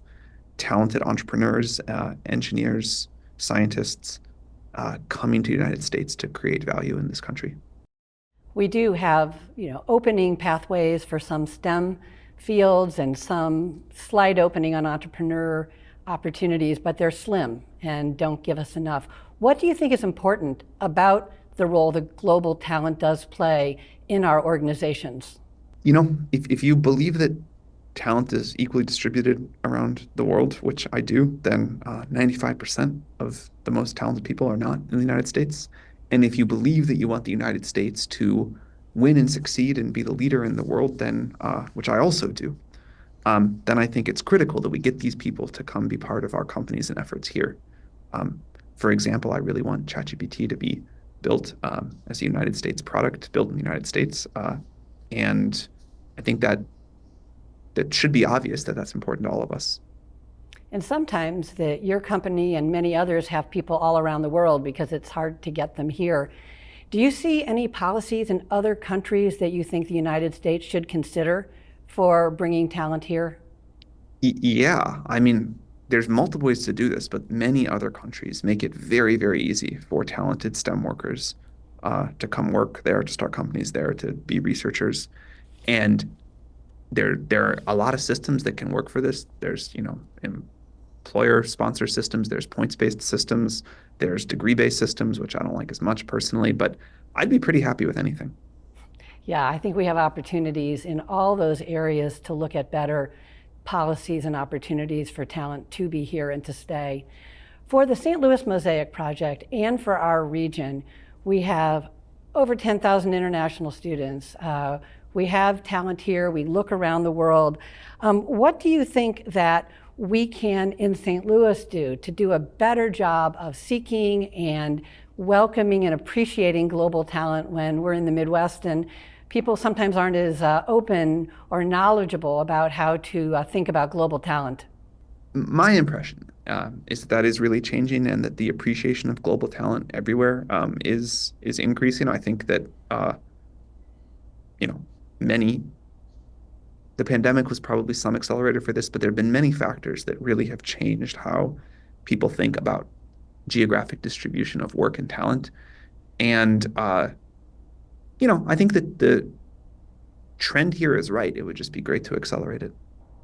talented entrepreneurs, engineers, scientists coming to the United States to create value in this country. We do have, opening pathways for some STEM fields and some slight opening on entrepreneur opportunities, but they're slim and don't give us enough. What do you think is important about the role that global talent does play in our organizations? If you believe that talent is equally distributed around the world, which I do, then 95% of the most talented people are not in the United States. And if you believe that you want the United States to win and succeed and be the leader in the world, then, which I also do, then I think it's critical that we get these people to come be part of our companies and efforts here. For example, I really want ChatGPT to be built as a United States product, built in the United States. And I think that should be obvious that that's important to all of us. And sometimes your company and many others have people all around the world because it's hard to get them here. Do you see any policies in other countries that you think the United States should consider for bringing talent here? Yeah, there's multiple ways to do this, but many other countries make it very, very easy for talented STEM workers to come work there, to start companies there, to be researchers. And there are a lot of systems that can work for this. There's, employer sponsor systems, there's points-based systems, there's degree-based systems, which I don't like as much personally, but I'd be pretty happy with anything. Yeah, I think we have opportunities in all those areas to look at better policies and opportunities for talent to be here and to stay. For the St. Louis Mosaic Project and for our region, we have over 10,000 international students. We have talent here. We look around the world. What do you think that we can in St. Louis do to do a better job of seeking and welcoming and appreciating global talent when we're in the Midwest and people sometimes aren't as open or knowledgeable about how to think about global talent? My impression is that is really changing, and that the appreciation of global talent everywhere is increasing. I think that the pandemic was probably some accelerator for this, but there have been many factors that really have changed how people think about geographic distribution of work and talent. And I think that the trend here is right. It would just be great to accelerate it.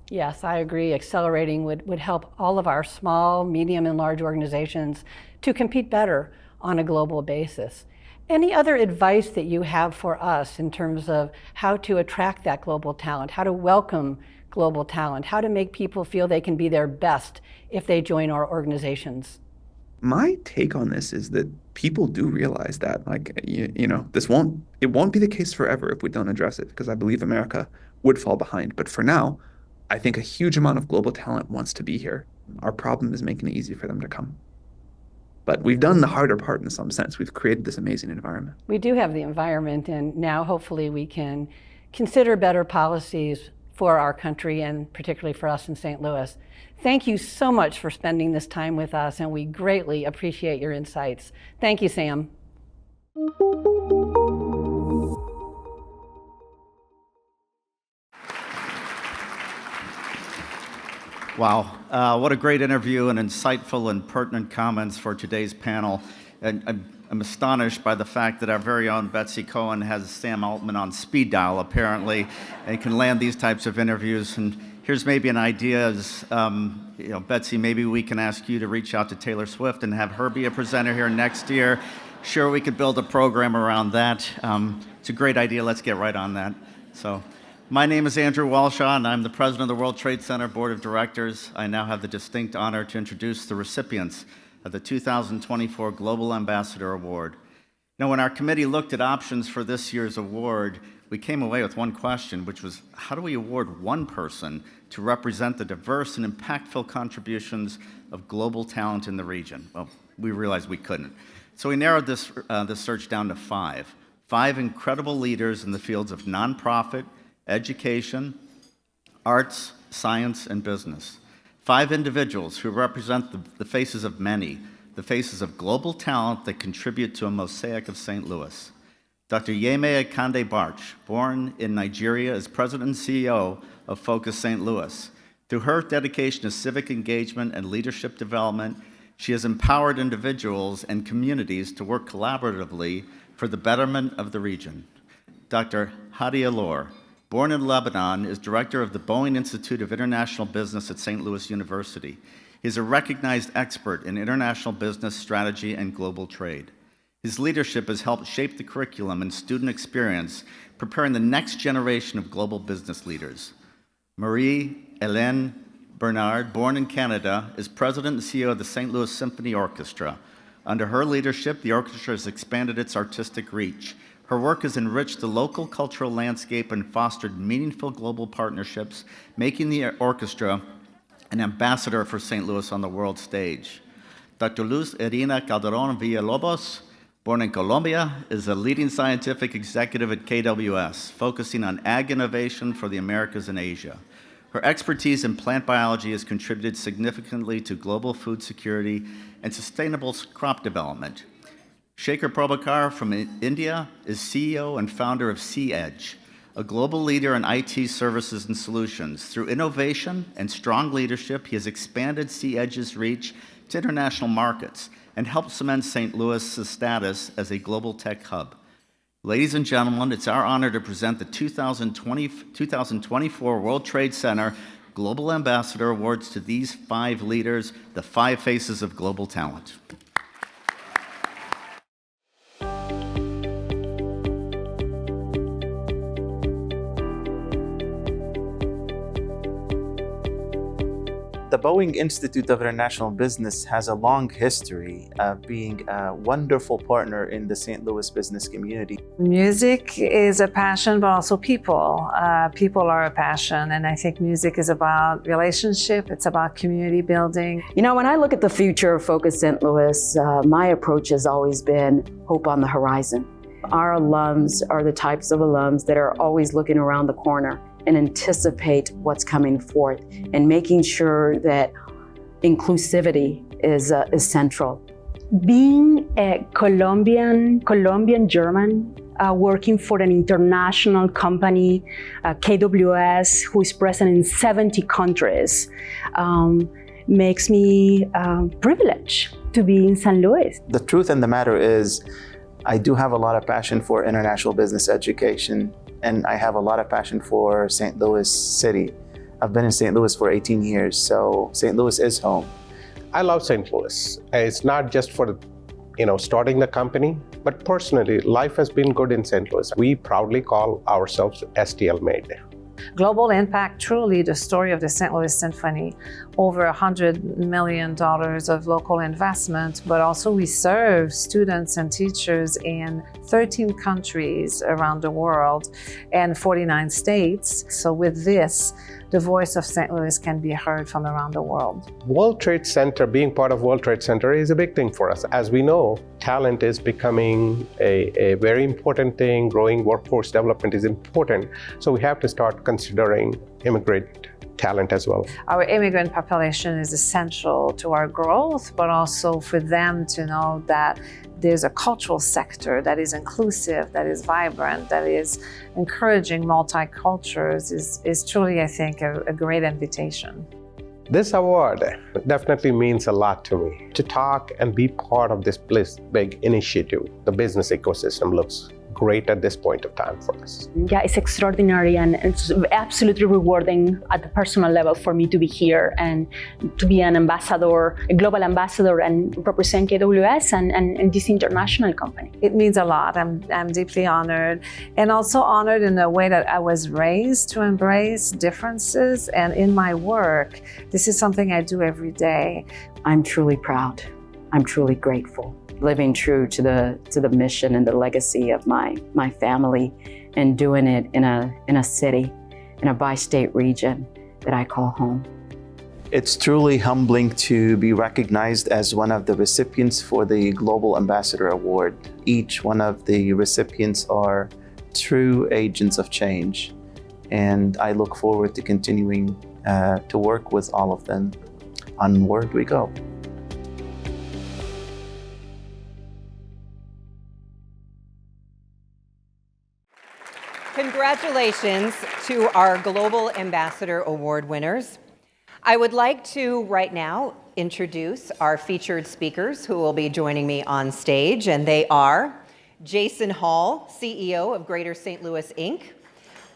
Yes, I agree. Accelerating would help all of our small, medium, and large organizations to compete better on a global basis. Any other advice that you have for us in terms of how to attract that global talent, how to welcome global talent, how to make people feel they can be their best if they join our organizations? My take on this is that people do realize that, it won't be the case forever if we don't address it, because I believe America would fall behind. But for now, I think a huge amount of global talent wants to be here. Our problem is making it easy for them to come. But we've done the harder part in some sense. We've created this amazing environment. We do have the environment, and now hopefully we can consider better policies for our country and particularly for us in St. Louis. Thank you so much for spending this time with us, and we greatly appreciate your insights. Thank you, Sam. Wow, what a great interview and insightful and pertinent comments for today's panel. And I'm astonished by the fact that our very own Betsy Cohen has Sam Altman on speed dial, apparently, and can land these types of interviews. And here's maybe an idea is, Betsy, maybe we can ask you to reach out to Taylor Swift and have her be a presenter here next year. Sure, we could build a program around that. It's a great idea. Let's get right on that. So, my name is Andrew Walshaw, and I'm the president of the World Trade Center Board of Directors. I now have the distinct honor to introduce the recipients of the 2024 Global Ambassador Award. Now, when our committee looked at options for this year's award, we came away with one question, which was, how do we award one person to represent the diverse and impactful contributions of global talent in the region? Well, we realized we couldn't. So we narrowed this search down to five incredible leaders in the fields of nonprofit, education, arts, science, and business. 5 individuals who represent the faces of many, the faces of global talent that contribute to a mosaic of St. Louis. Dr. Yeme Akande Barch, born in Nigeria, is president and CEO of Focus St. Louis. Through her dedication to civic engagement and leadership development, she has empowered individuals and communities to work collaboratively for the betterment of the region. Dr. Hadi Alor, born in Lebanon, is director of the Boeing Institute of International Business at St. Louis University. He is a recognized expert in international business strategy and global trade. His leadership has helped shape the curriculum and student experience, preparing the next generation of global business leaders. Marie-Hélène Bernard, born in Canada, is president and CEO of the St. Louis Symphony Orchestra. Under her leadership, the orchestra has expanded its artistic reach. Her work has enriched the local cultural landscape and fostered meaningful global partnerships, making the orchestra an ambassador for St. Louis on the world stage. Dr. Luz Irina Calderon Villalobos, born in Colombia, is a leading scientific executive at KWS, focusing on ag innovation for the Americas and Asia. Her expertise in plant biology has contributed significantly to global food security and sustainable crop development. Shekhar Prabhakar from India is CEO and founder of SeaEdge, a global leader in IT services and solutions. Through innovation and strong leadership, he has expanded SeaEdge's reach to international markets and helped cement St. Louis' status as a global tech hub. Ladies and gentlemen, it's our honor to present the 2024 World Trade Center Global Ambassador Awards to these 5 leaders, the 5 faces of global talent. The The Boeing Institute of International Business has a long history of being a wonderful partner in the St. Louis business community. Music is a passion, but also people. People are a passion, and I think music is about relationship, it's about community building. You know, when I look at the future of Focus St. Louis, my approach has always been hope on the horizon. Our alums are the types of alums that are always looking around the corner and anticipate what's coming forth and making sure that inclusivity is central. Being a Colombian German, working for an international company, KWS, who is present in 70 countries, makes me privileged to be in St. Louis. The truth in the matter is, I do have a lot of passion for international business education, and I have a lot of passion for St. Louis City. I've been in St. Louis for 18 years, so St. Louis is home. I love St. Louis. It's not just for, starting the company, but personally, life has been good in St. Louis. We proudly call ourselves STL Made. Global impact, truly the story of the St. Louis Symphony. Over $100 million of local investment, but also we serve students and teachers in 13 countries around the world and 49 states. So with this, the voice of St. Louis can be heard from around the world. World Trade Center, being part of World Trade Center is a big thing for us. As we know, talent is becoming a very important thing. Growing workforce development is important. So we have to start considering immigrant talent as well. Our immigrant population is essential to our growth, but also for them to know that there's a cultural sector that is inclusive, that is vibrant, that is encouraging multicultures is truly, I think, a great invitation. This award definitely means a lot to me. To talk and be part of this big initiative, the business ecosystem looks great at this point of time for us. Yeah, it's extraordinary and it's absolutely rewarding at the personal level for me to be here and to be an ambassador, a global ambassador, and represent KWS and this international company. It means a lot. I'm deeply honored, and also honored in the way that I was raised to embrace differences, and in my work, this is something I do every day. I'm truly proud. I'm truly grateful. Living true to the mission and the legacy of my family, and doing it in a city, in a bi-state region that I call home. It's truly humbling to be recognized as one of the recipients for the Global Ambassador Award. Each one of the recipients are true agents of change, and I look forward to continuing to work with all of them. Onward we go. Congratulations to our Global Ambassador Award winners. I would like to right now introduce our featured speakers who will be joining me on stage, and they are Jason Hall, CEO of Greater St. Louis, Inc.,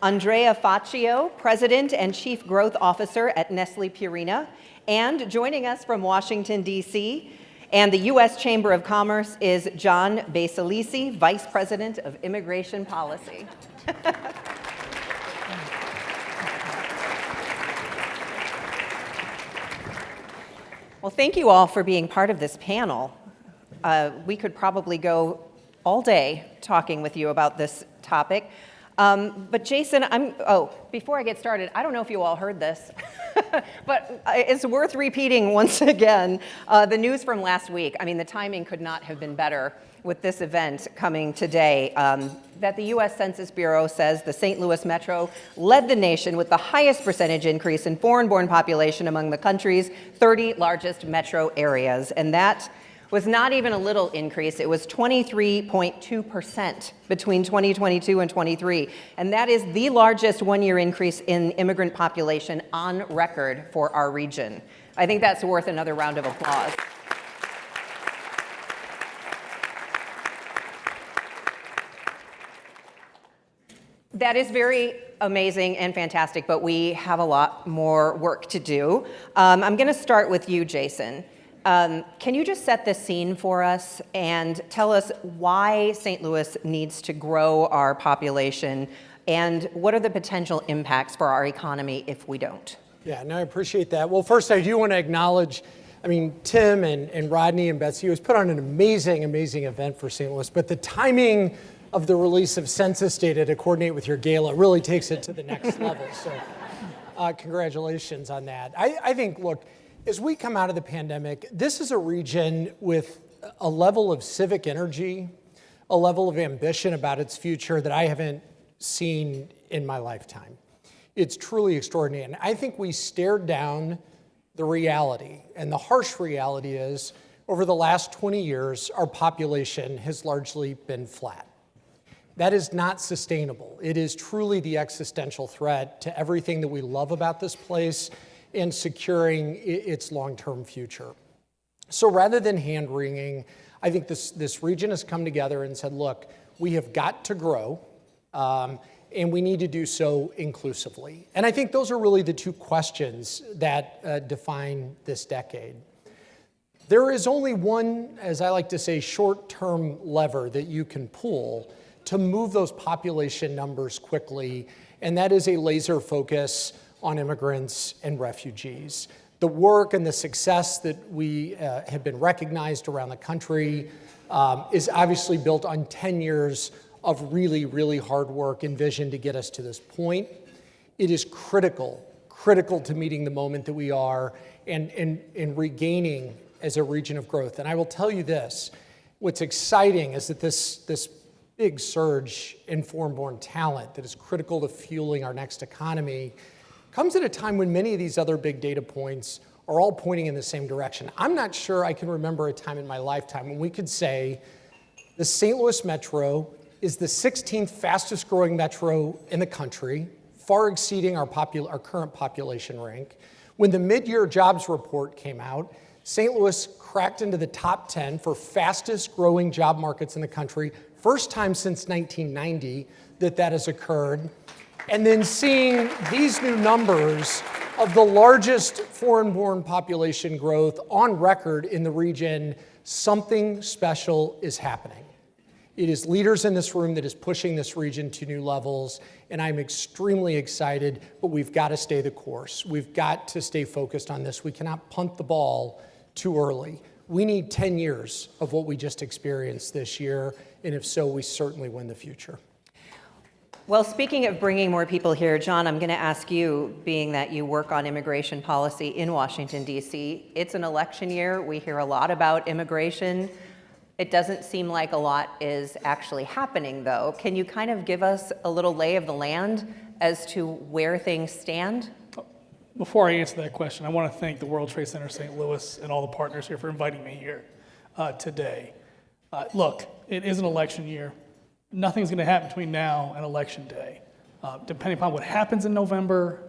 Andrea Faccio, President and Chief Growth Officer at Nestle Purina, and joining us from Washington, D.C., and the U.S. Chamber of Commerce is John Basilisi, Vice President of Immigration Policy. Well, thank you all for being part of this panel. We could probably go all day talking with you about this topic. But Jason, before I get started, I don't know if you all heard this, but it's worth repeating once again the news from last week. I mean, the timing could not have been better with this event coming today, that the U.S. Census Bureau says the St. Louis Metro led the nation with the highest percentage increase in foreign-born population among the country's 30 largest metro areas. And that was not even a little increase. It was 23.2% between 2022 and 23. And that is the largest one-year increase in immigrant population on record for our region. I think that's worth another round of applause. That is very amazing and fantastic, but we have a lot more work to do. I'm going to start with you, Jason. Can you just set the scene for us and tell us why St. Louis needs to grow our population, and what are the potential impacts for our economy if we don't? Yeah, no, I appreciate that. Well, first, I do want to acknowledge, Tim and Rodney and Betsy has put on an amazing, amazing event for St. Louis, but the timing of the release of census data to coordinate with your gala really takes it to the next level. So congratulations on that. I think, look, as we come out of the pandemic, this is a region with a level of civic energy, a level of ambition about its future that I haven't seen in my lifetime. It's truly extraordinary. And I think we stared down the reality. And the harsh reality is, over the last 20 years, our population has largely been flat. That is not sustainable. It is truly the existential threat to everything that we love about this place and securing its long-term future. So rather than hand-wringing, I think this region has come together and said, look, we have got to grow, and we need to do so inclusively. And I think those are really the two questions that define this decade. There is only one, as I like to say, short-term lever that you can pull to move those population numbers quickly, and that is a laser focus on immigrants and refugees. The work and the success that we have been recognized around the country is obviously built on 10 years of really, really hard work and vision to get us to this point. It is critical to meeting the moment that we are and regaining as a region of growth. And I will tell you this, what's exciting is that this big surge in foreign-born talent that is critical to fueling our next economy comes at a time when many of these other big data points are all pointing in the same direction. I'm not sure I can remember a time in my lifetime when we could say the St. Louis Metro is the 16th fastest growing metro in the country, far exceeding our current population rank. When the mid-year jobs report came out, St. Louis cracked into the top 10 for fastest growing job markets in the country, first time since 1990 that has occurred. And then seeing these new numbers of the largest foreign-born population growth on record in the region, something special is happening. It is leaders in this room that is pushing this region to new levels, and I'm extremely excited, but we've got to stay the course. We've got to stay focused on this. We cannot punt the ball too early. We need 10 years of what we just experienced this year, and if so, we certainly win the future. Well, speaking of bringing more people here, John, I'm going to ask you, being that you work on immigration policy in Washington, D.C., it's an election year. We hear a lot about immigration. It doesn't seem like a lot is actually happening, though. Can you kind of give us a little lay of the land as to where things stand? Before I answer that question, I want to thank the World Trade Center St. Louis and all the partners here for inviting me here today. Look, it is an election year. Nothing's going to happen between now and Election Day. Depending upon what happens in November,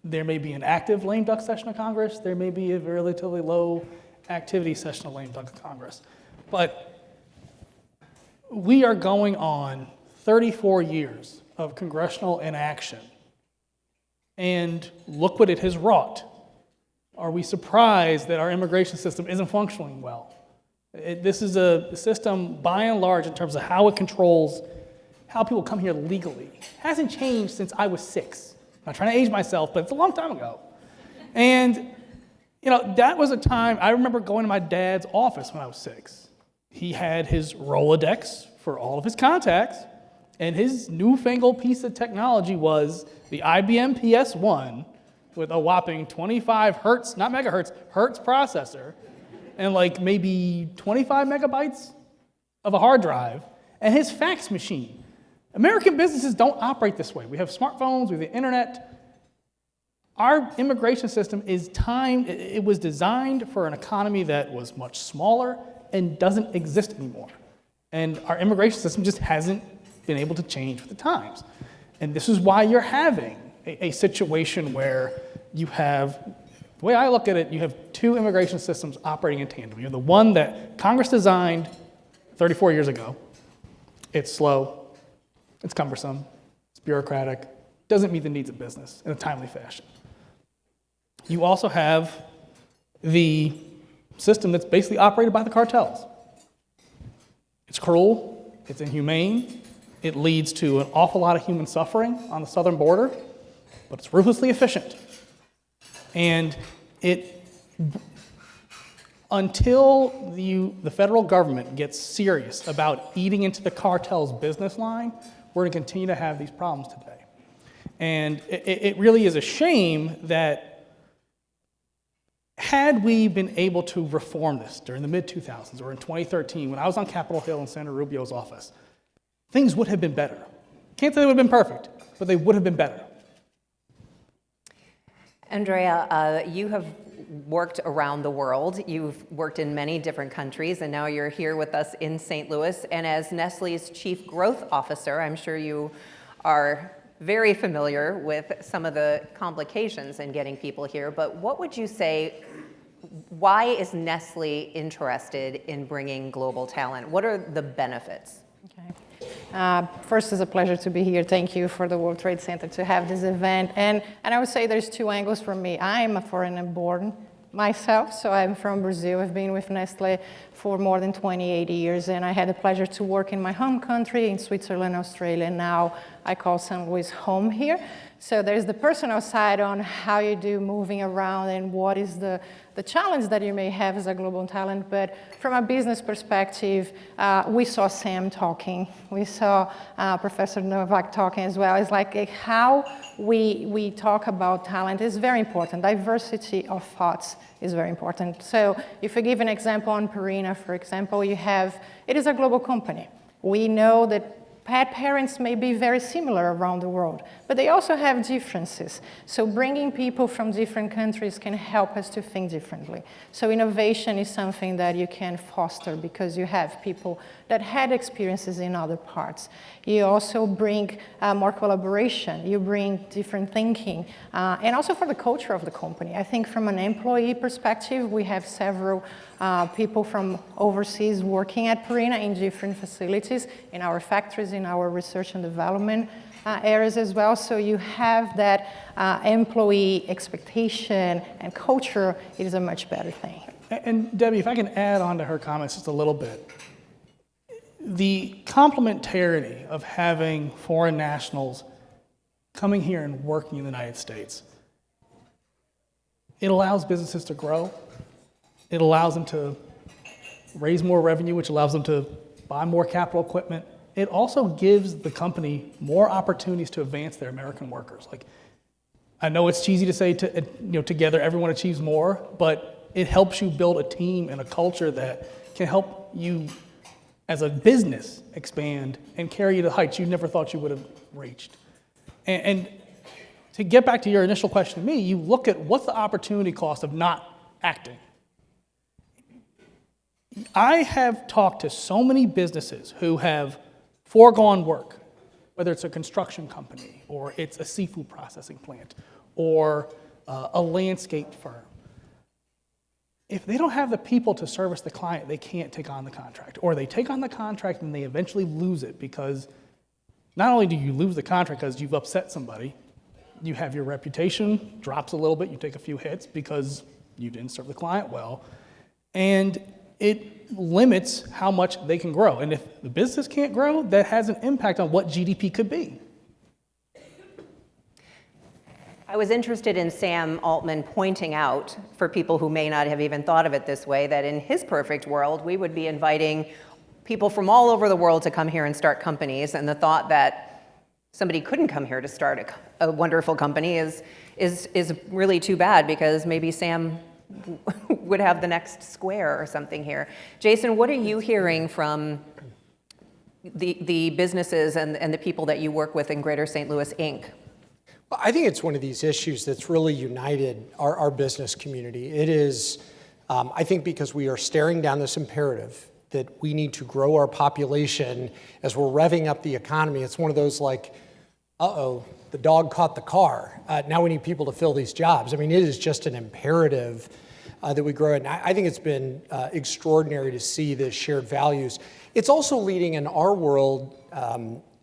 there may be an active lame duck session of Congress. There may be a relatively low activity session of lame duck of Congress. But we are going on 34 years of congressional inaction. And look what it has wrought. Are we surprised that our immigration system isn't functioning well? This is a system, by and large, in terms of how it controls how people come here legally. It hasn't changed since I was 6. I'm not trying to age myself, but it's a long time ago. And, that was a time, I remember going to my dad's office when I was 6. He had his Rolodex for all of his contacts, and his newfangled piece of technology was the IBM PS1 with a whopping 25 hertz, not megahertz, hertz processor, and like maybe 25 megabytes of a hard drive, and his fax machine. American businesses don't operate this way. We have smartphones, we have the internet. Our immigration system is timed, it was designed for an economy that was much smaller and doesn't exist anymore. And our immigration system just hasn't been able to change with the times. And this is why you're having a situation where you have, the way I look at it, you have 2 immigration systems operating in tandem. You have the one that Congress designed 34 years ago. It's slow, it's cumbersome, it's bureaucratic, doesn't meet the needs of business in a timely fashion. You also have the system that's basically operated by the cartels. It's cruel, it's inhumane, it leads to an awful lot of human suffering on the southern border, but it's ruthlessly efficient. And until the federal government gets serious about eating into the cartel's business line, we're going to continue to have these problems today. And it really is a shame that had we been able to reform this during the mid-2000s or in 2013, when I was on Capitol Hill in Senator Rubio's office, things would have been better. Can't say they would have been perfect, but they would have been better. Andrea, you have worked around the world. You've worked in many different countries, and now you're here with us in St. Louis. And as Nestle's Chief Growth Officer, I'm sure you are very familiar with some of the complications in getting people here. But what would you say, why is Nestle interested in bringing global talent? What are the benefits? Okay. First, it's a pleasure to be here. Thank you for the World Trade Center to have this event. And I would say there's two angles from me. I'm a foreigner-born myself, so I'm from Brazil. I've been with Nestle for more than 28 years, and I had the pleasure to work in my home country, in Switzerland, Australia, and now I call St. Louis home here. So there's the personal side on how you do moving around and what is the challenge that you may have as a global talent. But from a business perspective, we saw Sam talking. We saw Professor Novak talking as well. It's like how we talk about talent is very important. Diversity of thoughts is very important. So if I give an example on Purina, for example, it is a global company. We know that pet parents may be very similar around the world, but they also have differences. So bringing people from different countries can help us to think differently. So innovation is something that you can foster because you have people that had experiences in other parts. You also bring more collaboration. You bring different thinking, and also for the culture of the company. I think from an employee perspective, we have several people from overseas working at Purina in different facilities, in our factories, in our research and development areas as well. So you have that employee expectation and culture. It is a much better thing. And Debbie, if I can add on to her comments just a little bit. The complementarity of having foreign nationals coming here and working in the United States, it allows businesses to grow. It allows them to raise more revenue, which allows them to buy more capital equipment. It also gives the company more opportunities to advance their American workers. Like, I know it's cheesy to say, together everyone achieves more, but it helps you build a team and a culture that can help you as a business expand and carry you to heights you never thought you would have reached. And to get back to your initial question to me, you look at what's the opportunity cost of not acting. I have talked to so many businesses who have foregone work, whether it's a construction company or it's a seafood processing plant or a landscape firm. If they don't have the people to service the client, they can't take on the contract. Or they take on the contract and they eventually lose it because not only do you lose the contract because you've upset somebody, you have your reputation drops a little bit, you take a few hits because you didn't serve the client well, and it limits how much they can grow. And if the business can't grow, that has an impact on what GDP could be. I was interested in Sam Altman pointing out, for people who may not have even thought of it this way, that in his perfect world, we would be inviting people from all over the world to come here and start companies. And the thought that somebody couldn't come here to start a wonderful company is really too bad, because maybe Sam would have the next Square or something here. Jason, what are you hearing from the businesses and the people that you work with in Greater St. Louis, Inc.? I think it's one of these issues that's really united our business community. It is, I think, because we are staring down this imperative that we need to grow our population as we're revving up the economy. It's one of those like, uh-oh, the dog caught the car. Now we need people to fill these jobs. I mean, it is just an imperative that we grow it. And I think it's been extraordinary to see the shared values. It's also leading in our world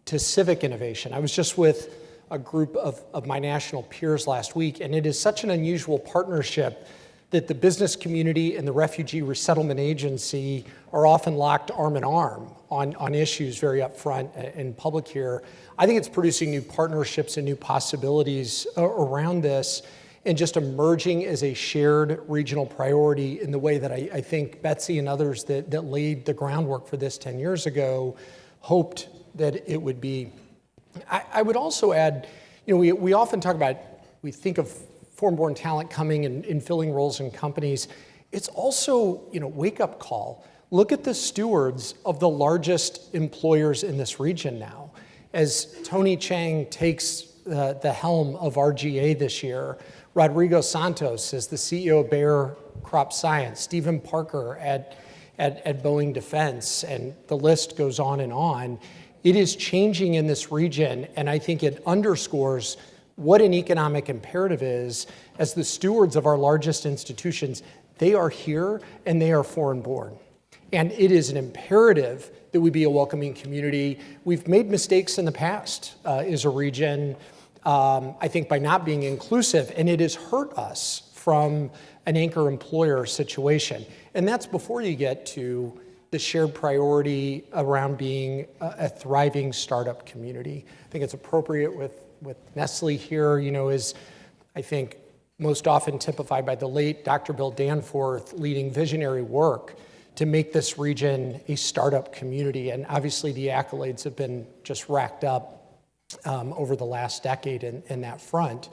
to civic innovation. I was just with a group of my national peers last week, and it is such an unusual partnership that the business community and the Refugee Resettlement Agency are often locked arm in arm on issues very upfront in public here. I think it's producing new partnerships and new possibilities around this. and just emerging as a shared regional priority in the way that I think Betsy and others that laid the groundwork for this 10 years ago hoped that it would be. I would also add, we often talk about, we think of foreign-born talent coming and filling roles in companies. It's also, wake-up call. Look at the stewards of the largest employers in this region now. As Tony Chang takes the helm of RGA this year, Rodrigo Santos is the CEO of Bayer Crop Science, Stephen Parker at Boeing Defense, and the list goes on and on. It is changing in this region, and I think it underscores what an economic imperative is. As the stewards of our largest institutions, they are here and they are foreign-born. And it is an imperative that we be a welcoming community. We've made mistakes in the past as a region, I think, by not being inclusive, and it has hurt us from an anchor employer situation. And that's before you get to the shared priority around being a thriving startup community. I think it's appropriate with Nestle here, is, I think, most often typified by the late Dr. Bill Danforth leading visionary work to make this region a startup community. And obviously the accolades have been just racked up over the last decade in that front.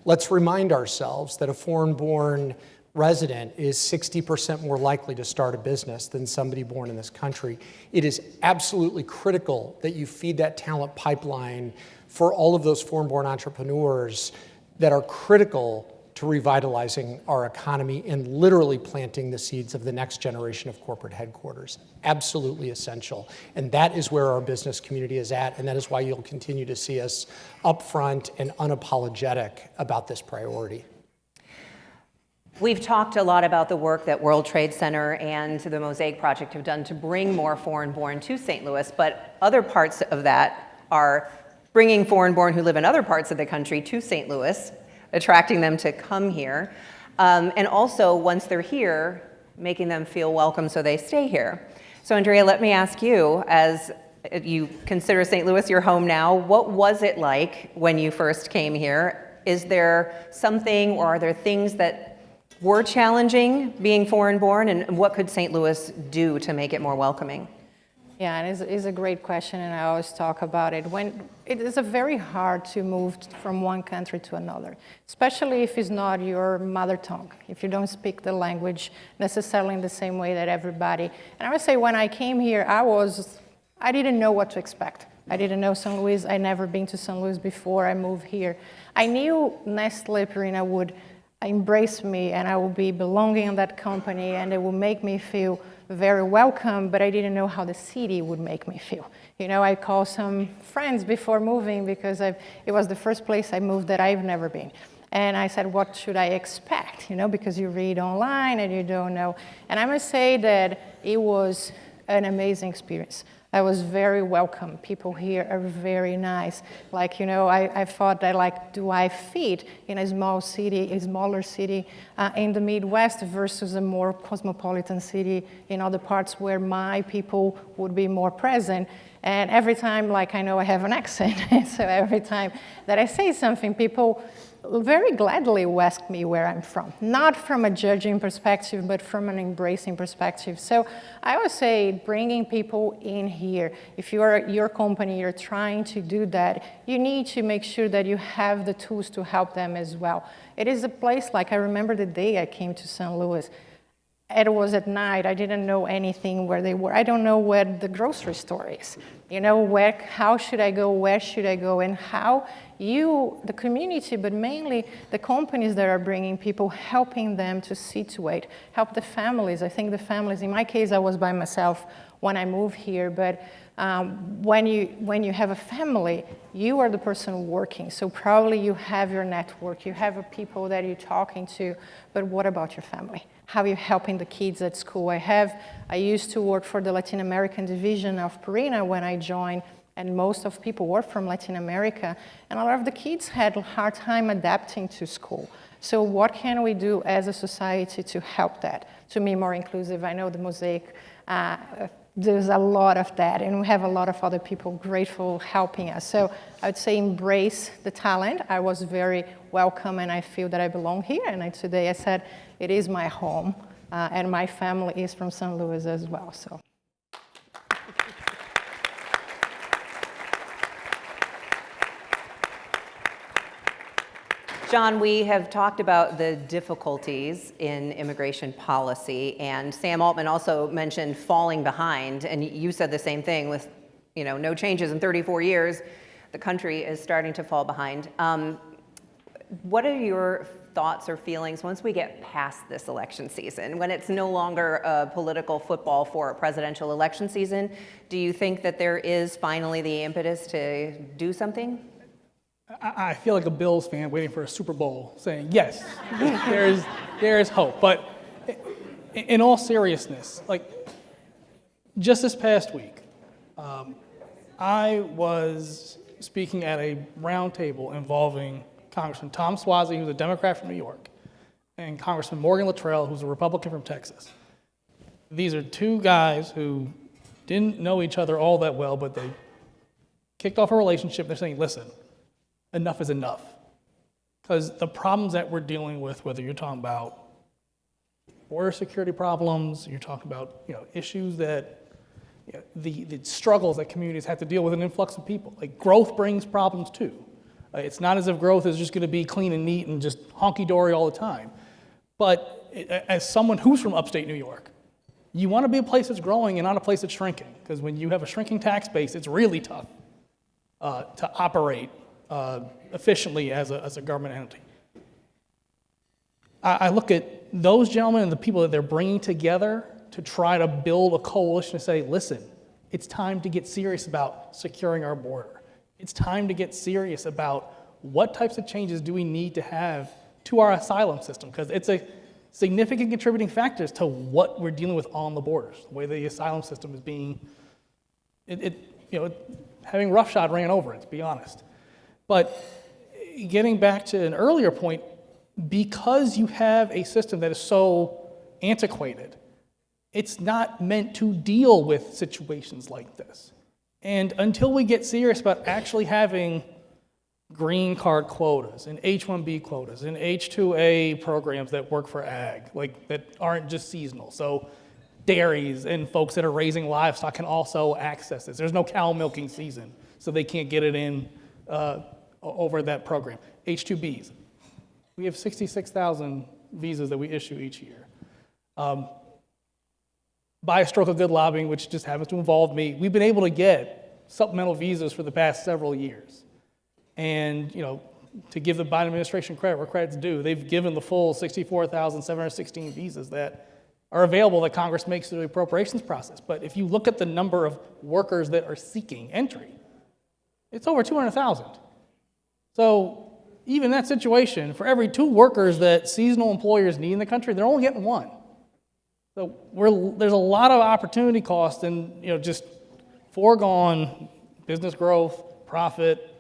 Let's remind ourselves that a foreign-born resident is 60% more likely to start a business than somebody born in this country. It is absolutely critical that you feed that talent pipeline for all of those foreign-born entrepreneurs that are critical to revitalizing our economy and literally planting the seeds of the next generation of corporate headquarters. Absolutely essential. And that is where our business community is at, and that is why you'll continue to see us upfront and unapologetic about this priority. We've talked a lot about the work that World Trade Center and the Mosaic Project have done to bring more foreign-born to St. Louis, but other parts of that are bringing foreign-born who live in other parts of the country to St. Louis, attracting them to come here, and also, once they're here, making them feel welcome so they stay here. So Andrea, let me ask you, as you consider St. Louis your home now, what was it like when you first came here? Is there something, or are there things that were challenging being foreign-born, and what could St. Louis do to make it more welcoming? Yeah, and it's a great question, and I always talk about it. When it is very hard to move from one country to another, especially if it's not your mother tongue, if you don't speak the language necessarily in the same way that everybody. And I would say when I came here, I didn't know what to expect. I didn't know St. Louis. I'd never been to St. Louis before I moved here. I knew Nestle Purina would embrace me and I would be belonging in that company and it would make me feel very welcome, but I didn't know how the city would make me feel. I called some friends before moving because it was the first place I moved that I've never been. And I said, what should I expect? Because you read online and you don't know. And I must say that it was an amazing experience. I was very welcome. People here are very nice. I thought that, do I fit in a smaller city in the Midwest versus a more cosmopolitan city in other parts where my people would be more present? And every time, I know I have an accent, so every time that I say something, people very gladly ask me where I'm from. Not from a judging perspective, but from an embracing perspective. So I would say bringing people in here, if your company, you're trying to do that, you need to make sure that you have the tools to help them as well. It is a place, I remember the day I came to St. Louis. It was at night. I didn't know anything where they were. I don't know where the grocery store is. How should I go? Where should I go? And how the community, but mainly the companies that are bringing people, helping them to situate, help the families. I think the families, in my case, I was by myself when I moved here, but when you have a family, you are the person working. So probably you have your network, you have people that you're talking to, but what about your family? How are you helping the kids at school? I used to work for the Latin American division of Purina when I joined, and most of people were from Latin America, and a lot of the kids had a hard time adapting to school. So what can we do as a society to help that, to be more inclusive? I know the Mosaic there's a lot of that, and we have a lot of other people grateful helping us. So I would say embrace the talent. I was very welcome, and I feel that I belong here. And today I said it is my home, and my family is from St. Louis as well. So. John, we have talked about the difficulties in immigration policy, and Sam Altman also mentioned falling behind, and you said the same thing with, no changes in 34 years. The country is starting to fall behind. What are your thoughts or feelings once we get past this election season, when it's no longer a political football for a presidential election season? Do you think that there is finally the impetus to do something? I feel like a Bills fan waiting for a Super Bowl saying, yes, there is hope. But in all seriousness, just this past week, I was speaking at a roundtable involving Congressman Tom Suozzi, who's a Democrat from New York, and Congressman Morgan Luttrell, who's a Republican from Texas. These are two guys who didn't know each other all that well, but they kicked off a relationship. They're saying, listen, enough is enough. Because the problems that we're dealing with, whether you're talking about border security problems, you're talking about issues that, the struggles that communities have to deal with an influx of people. Growth brings problems too. It's not as if growth is just going to be clean and neat and just honky-dory all the time. But as someone who's from upstate New York, you want to be a place that's growing and not a place that's shrinking. Because when you have a shrinking tax base, it's really tough to operate efficiently as a government entity. I look at those gentlemen and the people that they're bringing together to try to build a coalition to say, listen, it's time to get serious about securing our border. It's time to get serious about what types of changes do we need to have to our asylum system, because it's a significant contributing factor to what we're dealing with on the borders, the way the asylum system is being, having roughshod ran over it, to be honest. But getting back to an earlier point, because you have a system that is so antiquated, it's not meant to deal with situations like this. And until we get serious about actually having green card quotas and H-1B quotas and H-2A programs that work for ag, that aren't just seasonal. So dairies and folks that are raising livestock can also access this. There's no cow milking season, so they can't get it in over that program. H-2Bs. We have 66,000 visas that we issue each year. By a stroke of good lobbying, which just happens to involve me, we've been able to get supplemental visas for the past several years. And, to give the Biden administration credit where credit's due, they've given the full 64,716 visas that are available that Congress makes through the appropriations process. But if you look at the number of workers that are seeking entry, it's over 200,000. So even in that situation, for every 2 workers that seasonal employers need in the country, they're only getting 1. So there's a lot of opportunity cost and just foregone business growth, profit,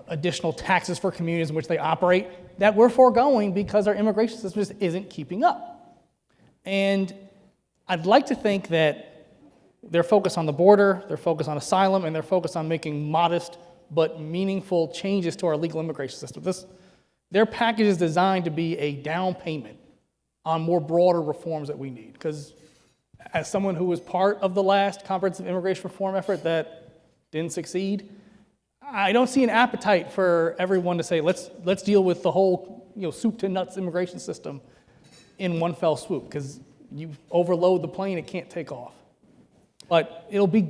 additional taxes for communities in which they operate that we're foregoing because our immigration system just isn't keeping up. And I'd like to think that they're focused on the border, they're focused on asylum, and they're focused on making modest but meaningful changes to our legal immigration system. Their package is designed to be a down payment on more broader reforms that we need. Because as someone who was part of the last comprehensive immigration reform effort that didn't succeed, I don't see an appetite for everyone to say, let's deal with the whole soup to nuts immigration system in one fell swoop, because you overload the plane, it can't take off. But it'll be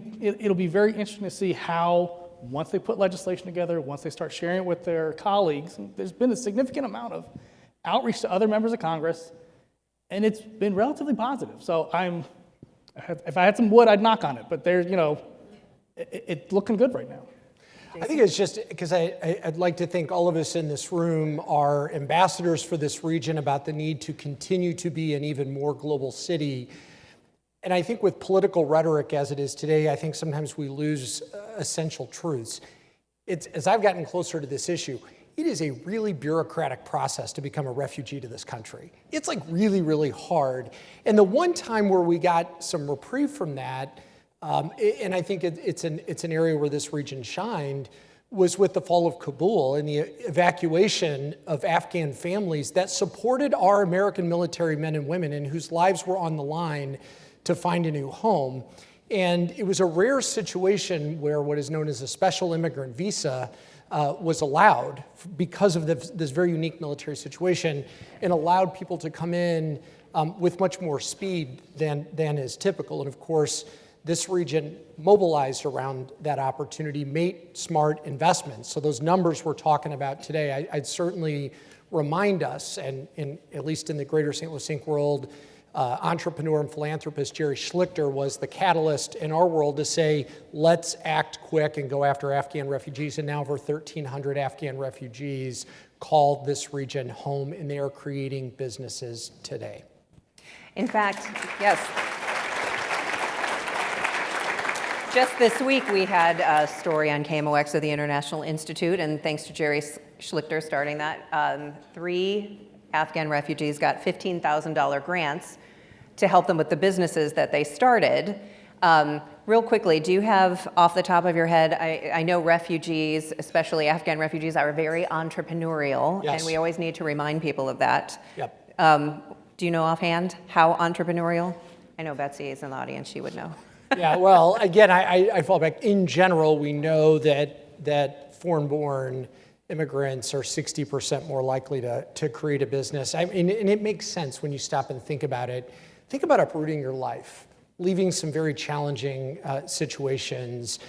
very interesting to see how, once they put legislation together, once they start sharing it with their colleagues, there's been a significant amount of outreach to other members of Congress, and it's been relatively positive. So if I had some wood, I'd knock on it, but it's looking good right now. I think it's just because I'd like to think all of us in this room are ambassadors for this region about the need to continue to be an even more global city. And I think with political rhetoric as it is today, I think sometimes we lose essential truths. As I've gotten closer to this issue, it is a really bureaucratic process to become a refugee to this country. It's really, really hard. And the one time where we got some reprieve from that And I think it's an area where this region shined, was with the fall of Kabul and the evacuation of Afghan families that supported our American military men and women and whose lives were on the line to find a new home. And it was a rare situation where what is known as a special immigrant visa was allowed because of this very unique military situation, and allowed people to come in with much more speed than is typical. And of course, this region mobilized around that opportunity, made smart investments. So those numbers we're talking about today, I'd certainly remind us, and at least in the greater St. Louis Inc. world, entrepreneur and philanthropist Jerry Schlichter was the catalyst in our world to say, let's act quick and go after Afghan refugees. And now over 1,300 Afghan refugees call this region home, and they are creating businesses today. In fact, yes. Just this week, we had a story on KMOX of the International Institute, and thanks to Jerry Schlichter starting that, 3 Afghan refugees got $15,000 grants to help them with the businesses that they started. Real quickly, do you have off the top of your head, I know refugees, especially Afghan refugees, are very entrepreneurial, Yes. and we always need to remind people of that. Yep. Do you know offhand how entrepreneurial? I know Betsy is in the audience, she would know. Yeah, well, again, I fall back. In general, we know that foreign-born immigrants are 60% more likely to create a business. And it makes sense when you stop and think about it. Think about uprooting your life, leaving some very challenging situations.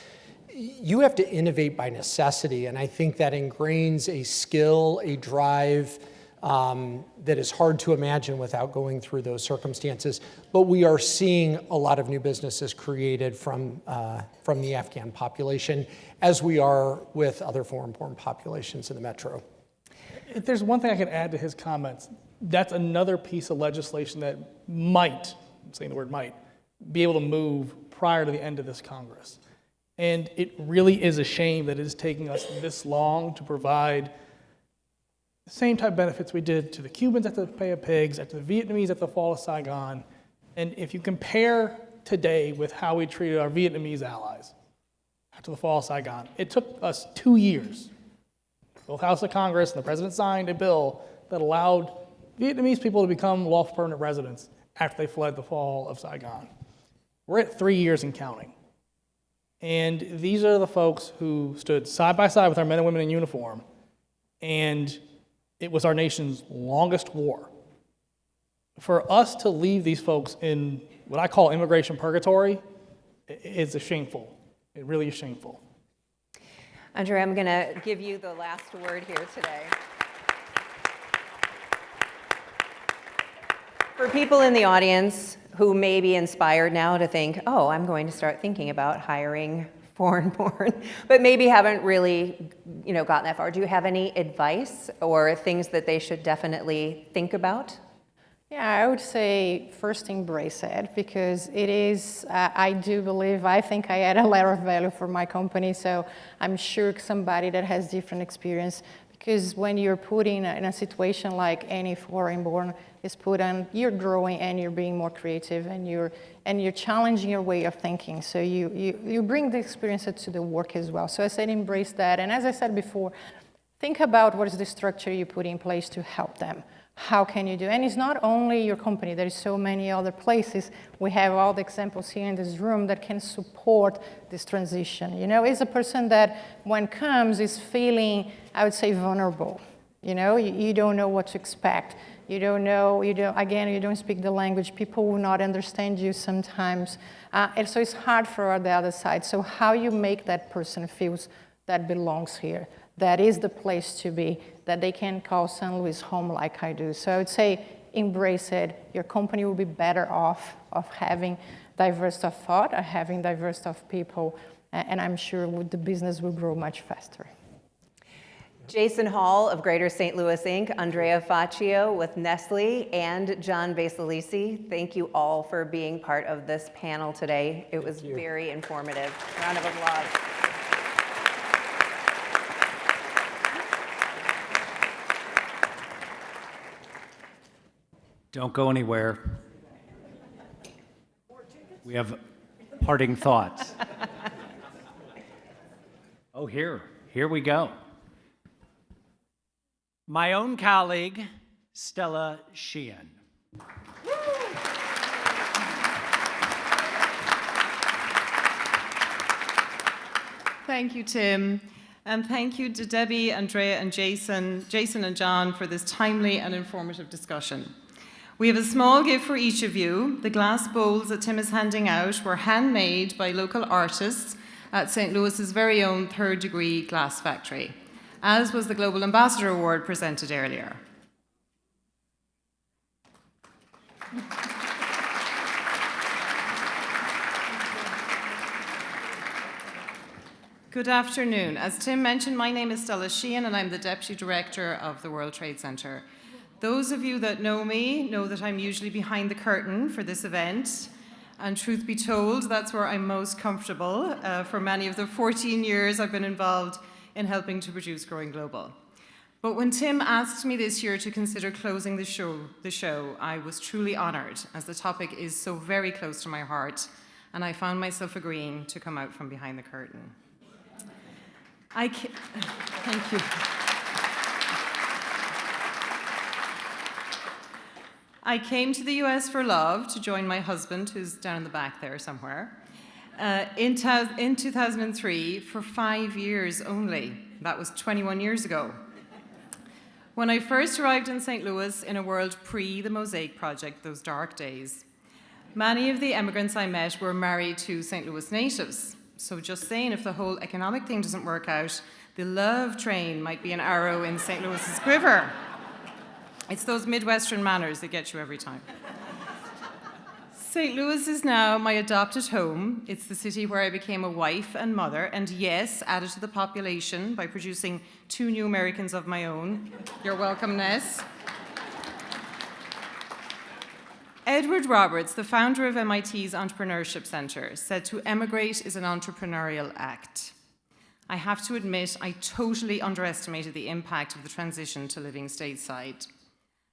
You have to innovate by necessity, and I think that ingrains a skill, a drive, that is hard to imagine without going through those circumstances. But we are seeing a lot of new businesses created from the Afghan population, as we are with other foreign-born populations in the metro. If there's one thing I could add to his comments, that's another piece of legislation that might, I'm saying the word might, be able to move prior to the end of this Congress. And it really is a shame that it is taking us this long to provide the same type of benefits we did to the Cubans at the Bay of Pigs, at the Vietnamese at the fall of Saigon. And if you compare today with how we treated our Vietnamese allies after the fall of Saigon, it took us 2 years. Both House of Congress and the President signed a bill that allowed Vietnamese people to become lawful permanent residents after they fled the fall of Saigon. We're at 3 years and counting. And these are the folks who stood side by side with our men and women in uniform, and it was our nation's longest war. For us to leave these folks in what I call immigration purgatory is shameful. It really is shameful. Andre, I'm going to give you the last word here today. For people in the audience who may be inspired now to think, oh, I'm going to start thinking about hiring foreign-born, but maybe haven't really, gotten that far. Do you have any advice or things that they should definitely think about? Yeah, I would say first embrace it, because it is, I think I add a lot of value for my company, so I'm sure somebody that has different experience, because when you're put in a situation like any foreign-born is put on, you're growing and you're being more creative, and you're challenging your way of thinking. So you bring the experience to the work as well. So I said embrace that. And as I said before, think about what is the structure you put in place to help them. How can you do? And it's not only your company. There's so many other places. We have all the examples here in this room that can support this transition. It's a person that when comes is feeling, I would say, vulnerable. You don't know what to expect. You don't know, you don't speak the language. People will not understand you sometimes. And so it's hard for the other side. So how you make that person feel that belongs here, that is the place to be, that they can call St. Louis home like I do. So I would say embrace it. Your company will be better off of having diverse of thought, or having diverse of people, and I'm sure the business will grow much faster. Jason Hall of Greater St. Louis Inc., Andrea Faccio with Nestle, and John Basilisi, thank you all for being part of this panel today. It was very informative. Round of applause. Don't go anywhere. We have parting thoughts. Oh, here we go. My own colleague, Stella Sheehan. Thank you, Tim. And thank you to Debbie, Andrea, and Jason and John for this timely and informative discussion. We have a small gift for each of you. The glass bowls that Tim is handing out were handmade by local artists at St. Louis's very own Third Degree Glass Factory, as was the Global Ambassador Award presented earlier. Good afternoon. As Tim mentioned, my name is Stella Sheehan and I'm the Deputy Director of the World Trade Center. Those of you that know me know that I'm usually behind the curtain for this event. And truth be told, that's where I'm most comfortable for many of the 14 years I've been involved in helping to produce Growing Global. But when Tim asked me this year to consider closing the show, I was truly honored, as the topic is so very close to my heart, and I found myself agreeing to come out from behind the curtain. Thank you. I came to the US for love, to join my husband, who's down in the back there somewhere, in 2003 for 5 years only. That was 21 years ago. When I first arrived in St. Louis in a world pre the Mosaic Project, those dark days, many of the immigrants I met were married to St. Louis natives. So just saying, if the whole economic thing doesn't work out, the love train might be an arrow in St. Louis's quiver. It's those Midwestern manners that get you every time. St. Louis is now my adopted home. It's the city where I became a wife and mother, and yes, added to the population by producing 2 new Americans of my own. You're welcome, Ness. Edward Roberts, the founder of MIT's Entrepreneurship Center, said to emigrate is an entrepreneurial act. I have to admit, I totally underestimated the impact of the transition to living stateside.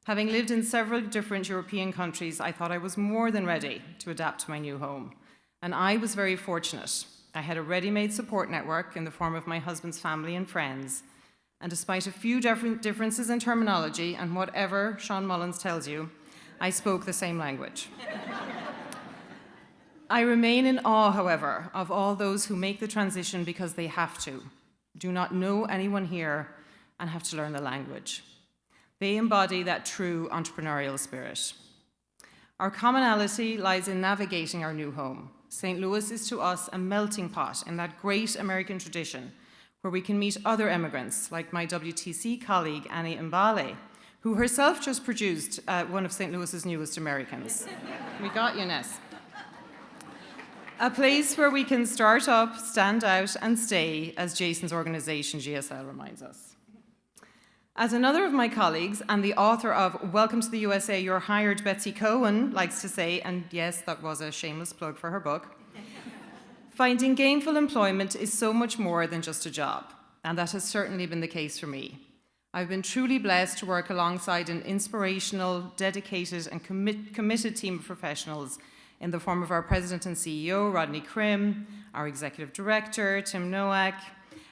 Having lived in several different European countries, I thought I was more than ready to adapt to my new home. And I was very fortunate. I had a ready-made support network in the form of my husband's family and friends. And despite a few differences in terminology and whatever Sean Mullins tells you, I spoke the same language. I remain in awe, however, of all those who make the transition because they have to, do not know anyone here, and have to learn the language. They embody that true entrepreneurial spirit. Our commonality lies in navigating our new home. St. Louis is to us a melting pot in that great American tradition where we can meet other immigrants, like my WTC colleague, Annie Mbale, who herself just produced one of St. Louis's newest Americans. We got you, Ness. A place where we can start up, stand out, and stay, as Jason's organization, GSL, reminds us. As another of my colleagues and the author of Welcome to the USA, You're Hired, Betsy Cohen, likes to say, and yes, that was a shameless plug for her book, finding gainful employment is so much more than just a job, and that has certainly been the case for me. I've been truly blessed to work alongside an inspirational, dedicated, and committed team of professionals in the form of our President and CEO, Rodney Krim, our Executive Director, Tim Nowak,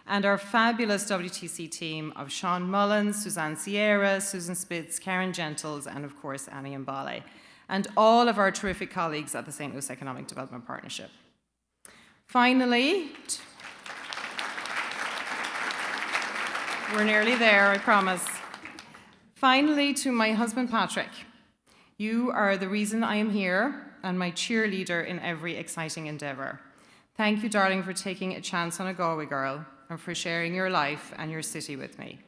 and our fabulous WTC team of Sean Mullins, Suzanne Sierra, Susan Spitz, Karen Gentles, and of course, Annie Mbale, and all of our terrific colleagues at the St. Louis Economic Development Partnership. Finally, we're nearly there, I promise. Finally, to my husband, Patrick. You are the reason I am here and my cheerleader in every exciting endeavor. Thank you, darling, for taking a chance on a Galway girl and for sharing your life and your city with me.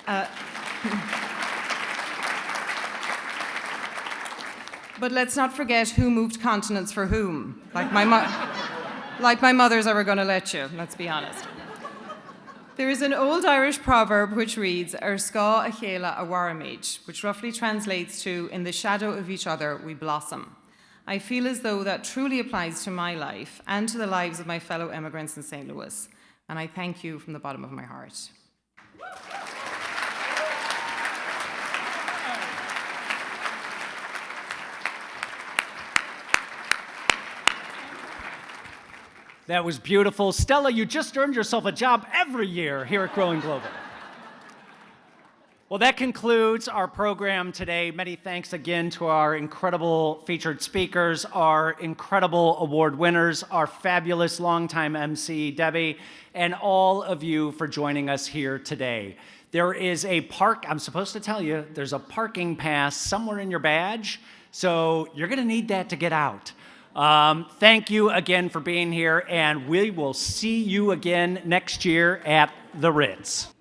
But let's not forget who moved continents for whom. Like my mother's ever going to let you, let's be honest. There is an old Irish proverb which reads, Ar sca a chéile a waramid, which roughly translates to, in the shadow of each other we blossom. I feel as though that truly applies to my life and to the lives of my fellow immigrants in St. Louis, and I thank you from the bottom of my heart. That was beautiful. Stella, you just earned yourself a job every year here at Growing Global. Well, that concludes our program today. Many thanks again to our incredible featured speakers, our incredible award winners, our fabulous longtime MC, Debbie, and all of you for joining us here today. There is a I'm supposed to tell you, there's a parking pass somewhere in your badge, so you're gonna need that to get out. Thank you again for being here, and we will see you again next year at the Ritz.